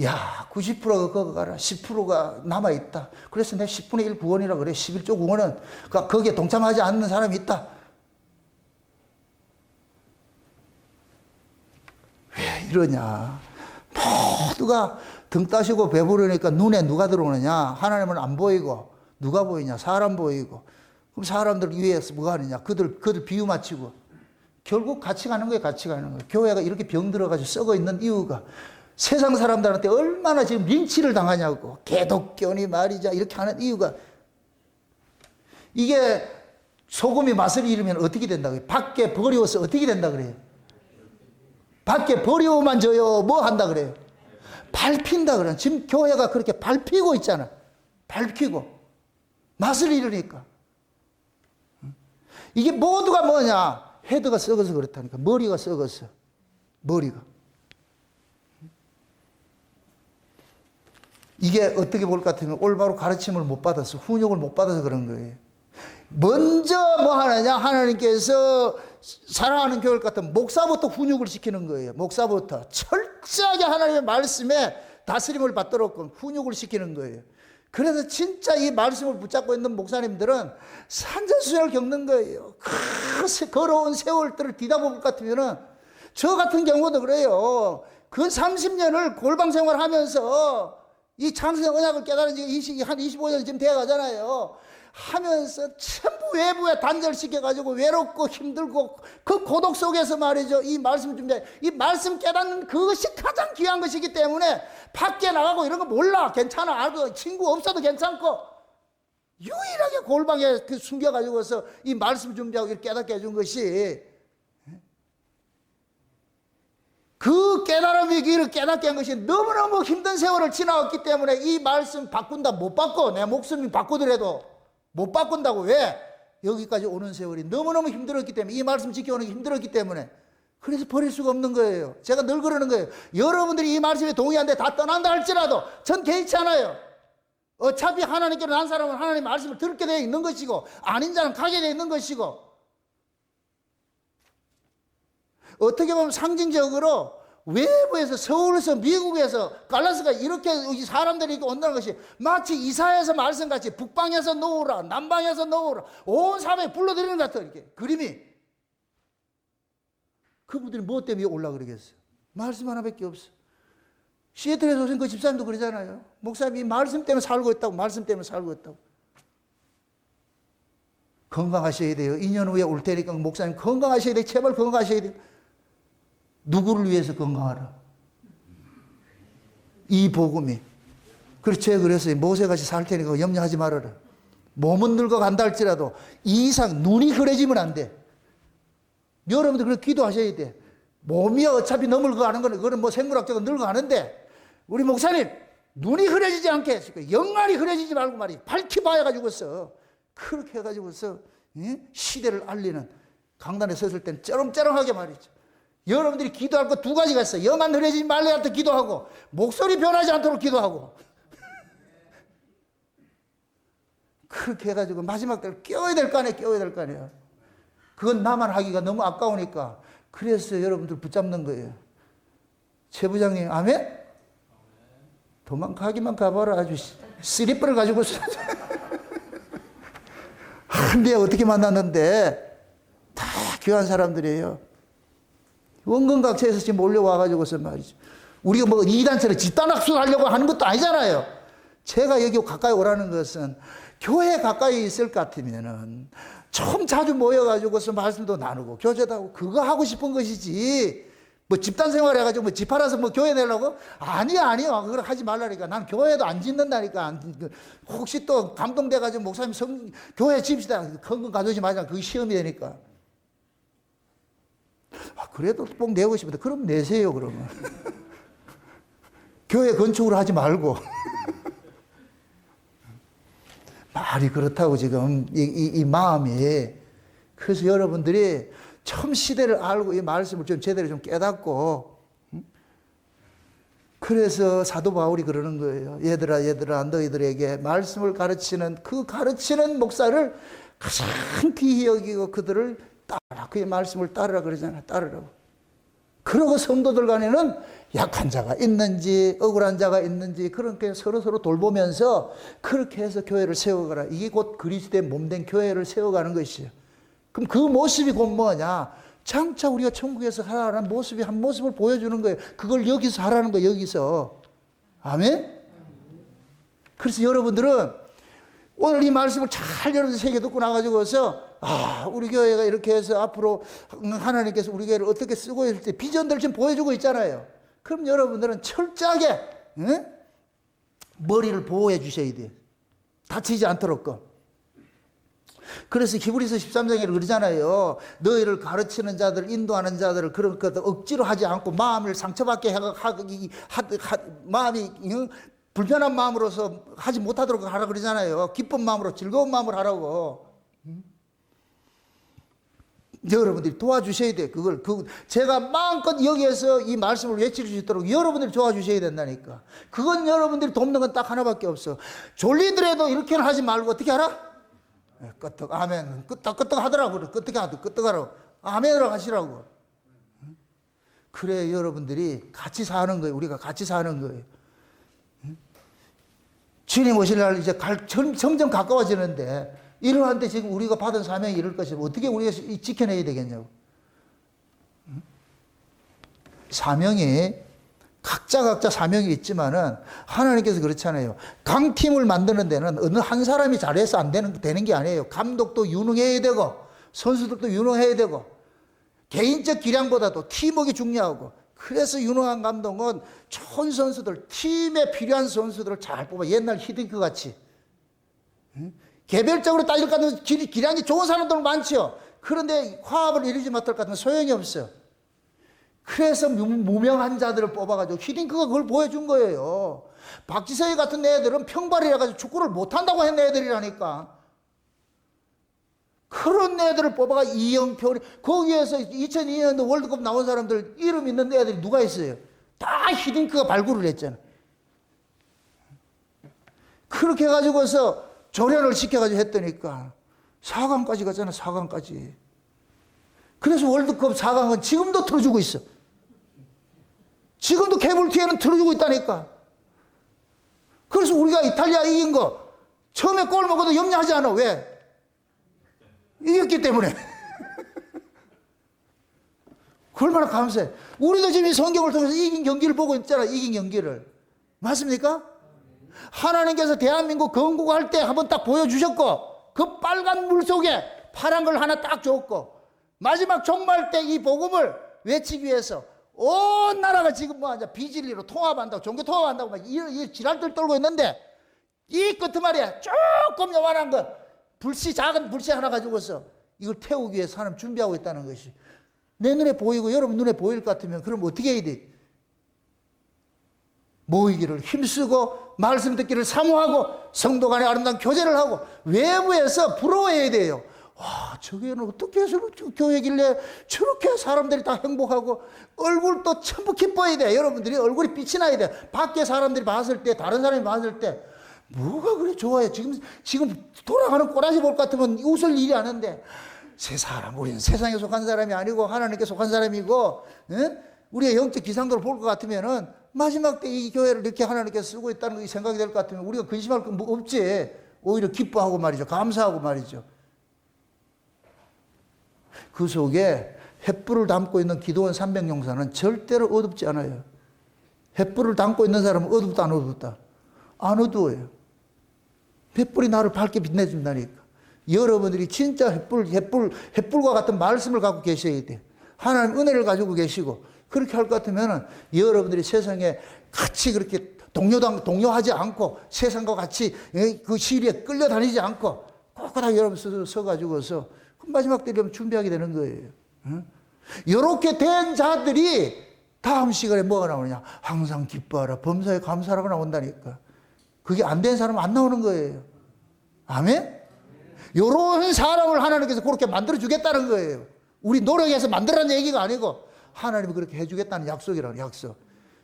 S1: 야, 90%가 거기 가라. 10%가 남아있다. 그래서 내가 10분의 1 구원이라 그래. 11조 구원은. 그러니까 거기에 동참하지 않는 사람이 있다. 왜 이러냐. 모두가 등 따시고 배부르니까 눈에 누가 들어오느냐. 하나님은 안 보이고. 누가 보이냐. 사람 보이고. 그럼 사람들 위에서 뭐가 하느냐. 그들 비유 맞추고. 결국 같이 가는 거예요. 같이 가는 거예요. 교회가 이렇게 병들어가지고 썩어 있는 이유가 세상 사람들한테 얼마나 지금 린치를 당하냐고. 개독교니 말이자 이렇게 하는 이유가 이게 소금이 맛을 잃으면 어떻게 된다 그래요? 밖에 버려서 어떻게 된다 그래요? 밖에 버려만 줘요. 뭐 한다 그래요? 밟힌다 그래요. 지금 교회가 그렇게 밟히고 있잖아. 밟히고 맛을 잃으니까. 이게 모두가 뭐냐? 헤드가 썩어서 그렇다니까. 머리가 썩었어. 머리가. 이게 어떻게 볼 것 같으면 올바로 가르침을 못 받아서, 훈육을 못 받아서 그런 거예요. 먼저 뭐 하느냐? 하나님께서 사랑하는 교회 같은 목사부터 훈육을 시키는 거예요. 목사부터. 철저하게 하나님의 말씀에 다스림을 받도록 훈육을 시키는 거예요. 그래서 진짜 이 말씀을 붙잡고 있는 목사님들은 산전수전을 겪는 거예요. 그 걸어온 세월들을 뒤다볼 것 같으면은 저 같은 경우도 그래요. 그 30년을 골방 생활하면서 이 창세성 언약을 깨달은 지가 한 25년 지금 되어 가잖아요. 하면서 전부 외부에 단절시켜가지고 외롭고 힘들고 그 고독 속에서 말이죠. 이 말씀 준비해. 이 말씀 깨닫는 그것이 가장 귀한 것이기 때문에 밖에 나가고 이런 거 몰라. 괜찮아. 알고 친구 없어도 괜찮고 유일하게 골방에 그 숨겨가지고서 이 말씀 준비하고 이렇게 깨닫게 해준 것이 그 깨달음이 이를 깨닫게 한 것이 너무너무 힘든 세월을 지나왔기 때문에 이 말씀 바꾼다 못 바꿔. 내 목숨이 바꾸더라도 못 바꾼다고. 왜? 여기까지 오는 세월이 너무너무 힘들었기 때문에, 이 말씀 지켜오는 게 힘들었기 때문에. 그래서 버릴 수가 없는 거예요. 제가 늘 그러는 거예요. 여러분들이 이 말씀에 동의하는데 다 떠난다 할지라도 전 개의치 않아요. 어차피 하나님께로 난 사람은 하나님의 말씀을 듣게 되어 있는 것이고 아닌 자는 가게 되어 있는 것이고, 어떻게 보면 상징적으로 외부에서 서울에서 미국에서 갈라스가 이렇게 사람들이 이렇게 온다는 것이 마치 이사야서 말씀같이 북방에서 놓으라 남방에서 놓으라 온 사람에 불러들이는 것 같아요. 이렇게 그림이. 그분들이 뭐 때문에 올라 그러겠어요? 말씀 하나밖에 없어. 시애틀에서 오신 그 집사님도 그러잖아요. 목사님이 말씀 때문에 살고 있다고. 말씀 때문에 살고 있다고. 건강하셔야 돼요. 2년 후에 올 테니까 목사님 건강하셔야 돼요. 제발 건강하셔야 돼요. 누구를 위해서 건강하라? 이 복음이. 그래서 그래서 모세같이 살 테니까 염려하지 말아라. 몸은 늙어간다 할지라도 이 이상 눈이 흐려지면 안 돼. 여러분들 그렇게 기도하셔야 돼. 몸이 어차피 늙어가는 거는 그거는 뭐 생물학적으로 늙어가는데 우리 목사님 눈이 흐려지지 않게 했을까? 영안이 흐려지지 말고 말이야. 밝히 봐가지고서 그렇게 해가지고서 시대를 알리는 강단에 섰을 때는 쩌렁쩌렁하게 말이죠. 여러분들이 기도할 거 두 가지가 있어요. 영안 흐려지지 말래한테 기도하고 목소리 변하지 않도록 기도하고. 그렇게 해가지고 마지막 때 깨워야 될 거 아니에요. 깨워야 될 거 아니에요. 그건 나만 하기가 너무 아까우니까 그래서 여러분들 붙잡는 거예요. 최 부장님 아멘? 도망가기만 가봐라. 아주 쓰리뿔을 가지고 한데 어떻게 만났는데 다 귀한 사람들이에요. 원근각처에서 지금 몰려와가지고서 말이죠. 우리가 뭐 이단처럼 집단학술 하려고 하는 것도 아니잖아요. 제가 여기 가까이 오라는 것은 교회 가까이 있을 것 같으면은 좀 자주 모여가지고서 말씀도 나누고 교제도 하고 그거 하고 싶은 것이지 뭐 집단 생활 해가지고 뭐 집 팔아서 뭐 교회 내려고? 아니야 그걸 하지 말라니까. 난 교회도 안 짓는다니까. 혹시 또 감동돼가지고 목사님 교회 집시다 큰 거 가져오지 마자. 그게 시험이 되니까. 그래도 꼭 내고 싶은데 그럼 내세요 그러면. 교회 건축으로 하지 말고. 말이 그렇다고 지금 이 마음이. 그래서 여러분들이 처음 시대를 알고 이 말씀을 좀 제대로 좀 깨닫고, 그래서 사도 바울이 그러는 거예요. 얘들아 너희들에게 말씀을 가르치는 그 가르치는 목사를 가장 귀히 여기고 그들을 따라, 그의 말씀을 따르라 그러잖아요. 따르라고. 그러고 성도들 간에는 약한 자가 있는지 억울한 자가 있는지 그렇게 서로 돌보면서 그렇게 해서 교회를 세워가라. 이게 곧 그리스도의 몸된 교회를 세워가는 것이에요. 그럼 그 모습이 곧 뭐냐? 장차 우리가 천국에서 하라는 모습이 한 모습을 보여주는 거예요. 그걸 여기서 하라는 거예요. 여기서. 아멘? 그래서 여러분들은 오늘 이 말씀을 잘 여러분들 새겨 듣고 나가지고서 우리 교회가 이렇게 해서 앞으로 하나님께서 우리 교회를 어떻게 쓰고 있을 때 비전들을 지금 보여주고 있잖아요. 그럼 여러분들은 철저하게 머리를 보호해 주셔야 돼요. 다치지 않도록. 그래서 히브리서 13장에 그러잖아요. 너희를 가르치는 자들, 인도하는 자들을 그런 것 억지로 하지 않고 마음을 상처받게 마음이 불편한 마음으로서 하지 못하도록 하라고 그러잖아요. 기쁜 마음으로, 즐거운 마음으로 하라고. 여러분들이 도와주셔야 돼. 제가 마음껏 여기에서 이 말씀을 외칠 수 있도록 여러분들이 도와주셔야 된다니까. 그건 여러분들이 돕는 건 딱 하나밖에 없어. 졸리더라도 이렇게는 하지 말고 어떻게 하라? 끄떡, 아멘. 끄떡 하더라고. 끄떡 하라고. 아멘으로 하시라고. 그래, 여러분들이 같이 사는 거예요. 우리가 같이 사는 거예요. 주님 오실 날 이제 점점 가까워지는데, 이러한데 지금 우리가 받은 사명이 이럴 것이면 어떻게 우리가 지켜내야 되겠냐고. 사명이, 각자 사명이 있지만은 하나님께서 그렇잖아요. 강팀을 만드는 데는 어느 한 사람이 잘해서 안 되는 게 아니에요. 감독도 유능해야 되고, 선수들도 유능해야 되고, 개인적 기량보다도 팀워크가 중요하고, 그래서 유능한 감독은 좋은 선수들, 팀에 필요한 선수들을 잘 뽑아. 옛날 히딩크 같이. 개별적으로 따질 것 같으면 기량이 좋은 사람들 많죠. 그런데 화합을 이루지 못할 것 같으면 소용이 없어요. 그래서 무명한 자들을 뽑아가지고 히딩크가 그걸 보여준 거예요. 박지성이 같은 애들은 평발이라 가지고 축구를 못한다고 했는 애들이라니까. 그런 애들을 뽑아가 이영표, 거기에서 2002년도 월드컵 나온 사람들 이름 있는 애들이 누가 있어요? 다 히딩크가 발굴을 했잖아. 그렇게 해가지고서 조련을 시켜가지고 했더니까 4강까지 갔잖아. 4강까지. 그래서 월드컵 4강은 지금도 틀어주고 있어. 지금도 케이블 TV에는 틀어주고 있다니까. 그래서 우리가 이탈리아 이긴 거 처음에 골 먹어도 염려하지 않아. 왜? 이겼기 때문에. 얼마나 감사해. 우리도 지금 이 성경을 통해서 이긴 경기를 보고 있잖아. 이긴 경기를. 맞습니까? 하나님께서 대한민국 건국할 때 한번 딱 보여주셨고, 그 빨간 물 속에 파란 걸 하나 딱 줬고, 마지막 종말 때 이 복음을 외치기 위해서 온 나라가 지금 비진리로 통합한다고, 종교 통합한다고 막 이 지랄들 떨고 있는데, 이 끄트머리에 조금 요만한 것, 작은 불씨 하나 가지고서 이걸 태우기 위해서 사람 준비하고 있다는 것이 내 눈에 보이고 여러분 눈에 보일 것 같으면 그럼 어떻게 해야 돼? 모이기를 힘쓰고 말씀 듣기를 사모하고 성도 간에 아름다운 교제를 하고 외부에서 부러워해야 돼요. 와, 저기는 어떻게 해서 교회길래 저렇게 사람들이 다 행복하고 얼굴도 전부 기뻐야 돼. 여러분들이 얼굴이 빛이 나야 돼. 밖에 사람들이 봤을 때, 다른 사람이 봤을 때 뭐가 그래 좋아요. 지금 돌아가는 꼬라지 볼 것 같으면 웃을 일이 아닌데, 우리는 세상에 속한 사람이 아니고 하나님께 속한 사람이고, 우리의 영적 기상도를 볼 것 같으면은 마지막 때 이 교회를 이렇게 하나님께서 쓰고 있다는 게 생각이 될 것 같으면 우리가 근심할 건 뭐 없지. 오히려 기뻐하고 말이죠. 감사하고 말이죠. 그 속에 횃불을 담고 있는 기도원 300용사는 절대로 어둡지 않아요. 횃불을 담고 있는 사람은 어둡다 안 어둡다? 안 어두워요. 횃불이 나를 밝게 빛내준다니까. 여러분들이 진짜 횃불과 같은 말씀을 갖고 계셔야 돼. 하나님 은혜를 가지고 계시고, 그렇게 할 것 같으면 여러분들이 세상에 같이 그렇게 동요하지 않고 세상과 같이 그 시리에 끌려다니지 않고 꼿꼿하게 여러분 서가지고서 마지막 때 되면 준비하게 되는 거예요. 이렇게 된 자들이 다음 시간에 뭐가 나오느냐? 항상 기뻐하라, 범사에 감사하라고 나온다니까. 그게 안 된 사람은 안 나오는 거예요. 아멘? 이런 사람을 하나님께서 그렇게 만들어주겠다는 거예요. 우리 노력해서 만들라는 얘기가 아니고 하나님이 그렇게 해주겠다는 약속이라는 약속.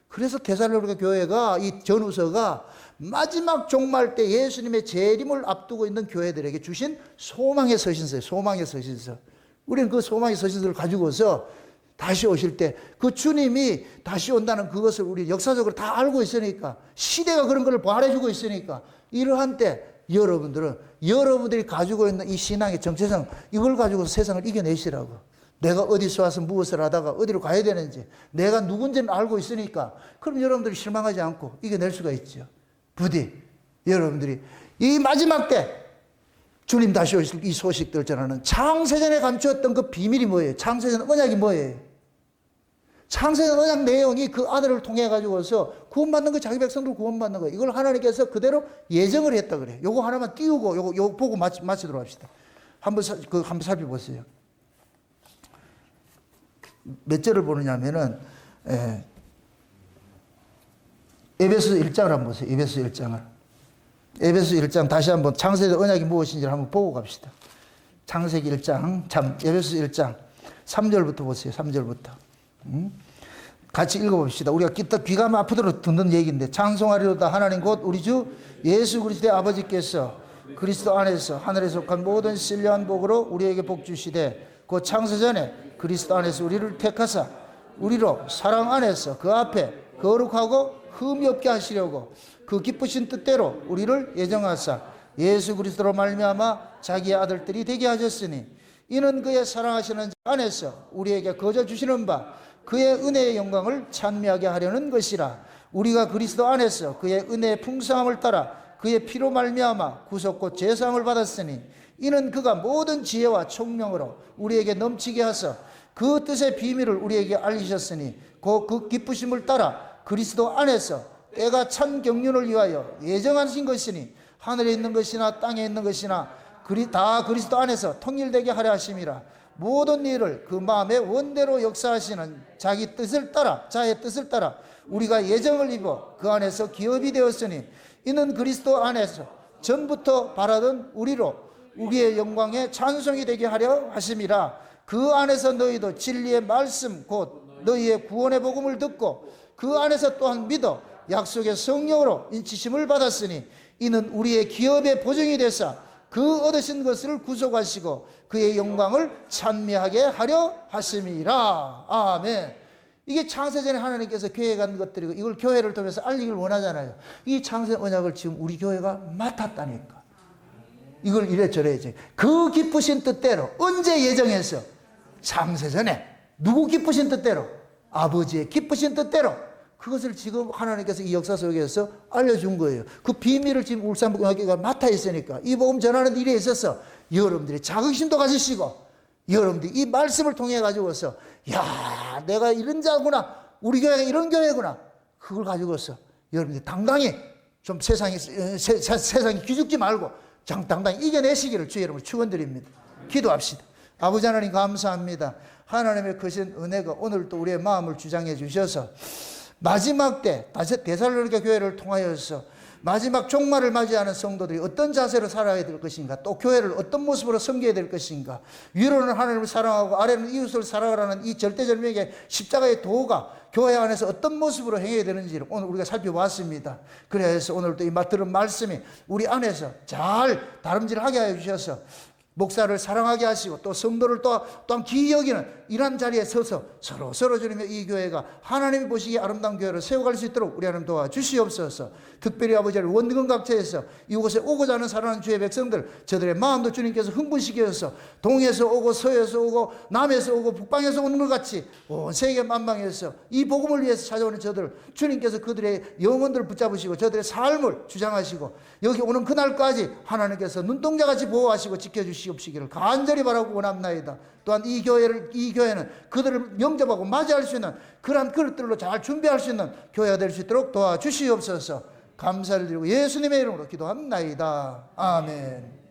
S1: 그래서 데살로니가 교회가 이 전후서가 마지막 종말 때 예수님의 재림을 앞두고 있는 교회들에게 주신 소망의 서신서예요. 소망의 서신서. 우리는 그 소망의 서신서를 가지고서 다시 오실 때 그 주님이 다시 온다는 그것을 우리 역사적으로 다 알고 있으니까, 시대가 그런 것을 말해주고 있으니까, 이러한 때 여러분들이 가지고 있는 이 신앙의 정체성, 이걸 가지고 세상을 이겨내시라고. 내가 어디서 와서 무엇을 하다가 어디로 가야 되는지, 내가 누군지는 알고 있으니까, 그럼 여러분들이 실망하지 않고 이겨낼 수가 있죠. 부디 여러분들이 이 마지막 때 주님 다시 오실 이 소식들 전하는 창세전에 감추었던 그 비밀이 뭐예요? 창세전 언약이 뭐예요? 창세전 언약 내용이 그 아들을 통해 가지고서 구원받는 거, 자기 백성들 구원받는 거, 이걸 하나님께서 그대로 예정을 했다 그래요. 요거 하나만 띄우고 요거 보고 마치도록 합시다. 한번 살펴보세요. 몇 절을 보느냐면은 에베소 1장을 한번 보세요. 에베소 1장을. 에베소 1장 다시 한번 창세기 언약이 무엇인지를 한번 보고 갑시다. 창세기 1장, 에베소 1장 3절부터 보세요. 3절부터. 같이 읽어봅시다. 우리가 귀가 아프도록 듣는 얘기인데, 찬송하리로다 하나님 곧 우리 주 예수 그리스도의 아버지께서 그리스도 안에서 하늘에 속한 모든 신령한 복으로 우리에게 복 주시되, 곧 창세전에 그리스도 안에서 우리를 택하사 우리로 사랑 안에서 그 앞에 거룩하고 흠이 없게 하시려고 그 기쁘신 뜻대로 우리를 예정하사 예수 그리스도로 말미암아 자기의 아들들이 되게 하셨으니, 이는 그의 사랑하시는 자 안에서 우리에게 거저 주시는 바 그의 은혜의 영광을 찬미하게 하려는 것이라. 우리가 그리스도 안에서 그의 은혜의 풍성함을 따라 그의 피로 말미암아 구속고 제사함을 받았으니, 이는 그가 모든 지혜와 총명으로 우리에게 넘치게 하사 그 뜻의 비밀을 우리에게 알리셨으니, 그 기쁘심을 따라 그리스도 안에서 때가 찬 경륜을 위하여 예정하신 것이니, 하늘에 있는 것이나 땅에 있는 것이나 다 그리스도 안에서 통일되게 하려 하심이라. 모든 일을 그 마음의 원대로 역사하시는 자기 뜻을 따라, 자의 뜻을 따라 우리가 예정을 입어 그 안에서 기업이 되었으니, 이는 그리스도 안에서 전부터 바라던 우리로 우리의 영광의 찬송이 되게 하려 하심이라. 그 안에서 너희도 진리의 말씀 곧 너희의 구원의 복음을 듣고 그 안에서 또한 믿어 약속의 성령으로 인치심을 받았으니, 이는 우리의 기업의 보증이 되사 그 얻으신 것을 구속하시고 그의 영광을 찬미하게 하려 하심이라. 아멘. 이게 창세전에 하나님께서 계획한 것들이고, 이걸 교회를 통해서 알리기를 원하잖아요. 이 창세 언약을 지금 우리 교회가 맡았다니까. 이걸 이래저래 이제 그 기쁘신 뜻대로, 언제 예정해서? 창세전에. 누구 기쁘신 뜻대로? 아버지의 기쁘신 뜻대로. 그것을 지금 하나님께서 이 역사 속에서 알려준 거예요. 그 비밀을 지금 울산복음학교가 맡아 있으니까, 이 복음 전하는 일에 있어서 여러분들이 자긍심도 가지시고, 여러분들이 이 말씀을 통해 가지고서, 야, 내가 이런 자구나, 우리 교회가 이런 교회구나, 그걸 가지고서 여러분들이 당당히 좀 세상에 기죽지 말고 당당히 이겨내시기를 주의 이름으로 축원드립니다. 기도합시다. 아버지 하나님 감사합니다. 하나님의 크신 은혜가 오늘도 우리의 마음을 주장해 주셔서 마지막 때 데살로니가 교회를 통하여서 마지막 종말을 맞이하는 성도들이 어떤 자세로 살아야 될 것인가, 또 교회를 어떤 모습으로 섬겨야 될 것인가, 위로는 하나님을 사랑하고 아래는 이웃을 사랑하라는 이 절대절명의 십자가의 도가 교회 안에서 어떤 모습으로 행해야 되는지를 오늘 우리가 살펴봤습니다. 그래서 오늘도 이 들은 말씀이 우리 안에서 잘 다름질하게 하여 주셔서 목사를 사랑하게 하시고 또 성도를 또한 귀히 여기는 이런 자리에 서서 서로 주님의 이 교회가 하나님이 보시기에 아름다운 교회로 세워갈 수 있도록 우리 하나님 도와주시옵소서. 특별히 아버지를 원근각처에서 이곳에 오고자 하는 사랑하는 주의 백성들, 저들의 마음도 주님께서 흥분시켜서 동에서 오고 서에서 오고 남에서 오고 북방에서 오는 것 같이 온 세계 만방에서 이 복음을 위해서 찾아오는 저들, 주님께서 그들의 영혼들을 붙잡으시고 저들의 삶을 주장하시고 여기 오는 그날까지 하나님께서 눈동자같이 보호하시고 지켜주시옵시기를 간절히 바라고 원합나이다. 또한 이 교회는 그들을 영접하고 맞이할 수 있는 그러한 그릇들로 잘 준비할 수 있는 교회가 될 수 있도록 도와주시옵소서. 감사를 드리고 예수님의 이름으로 기도합나이다. 아멘.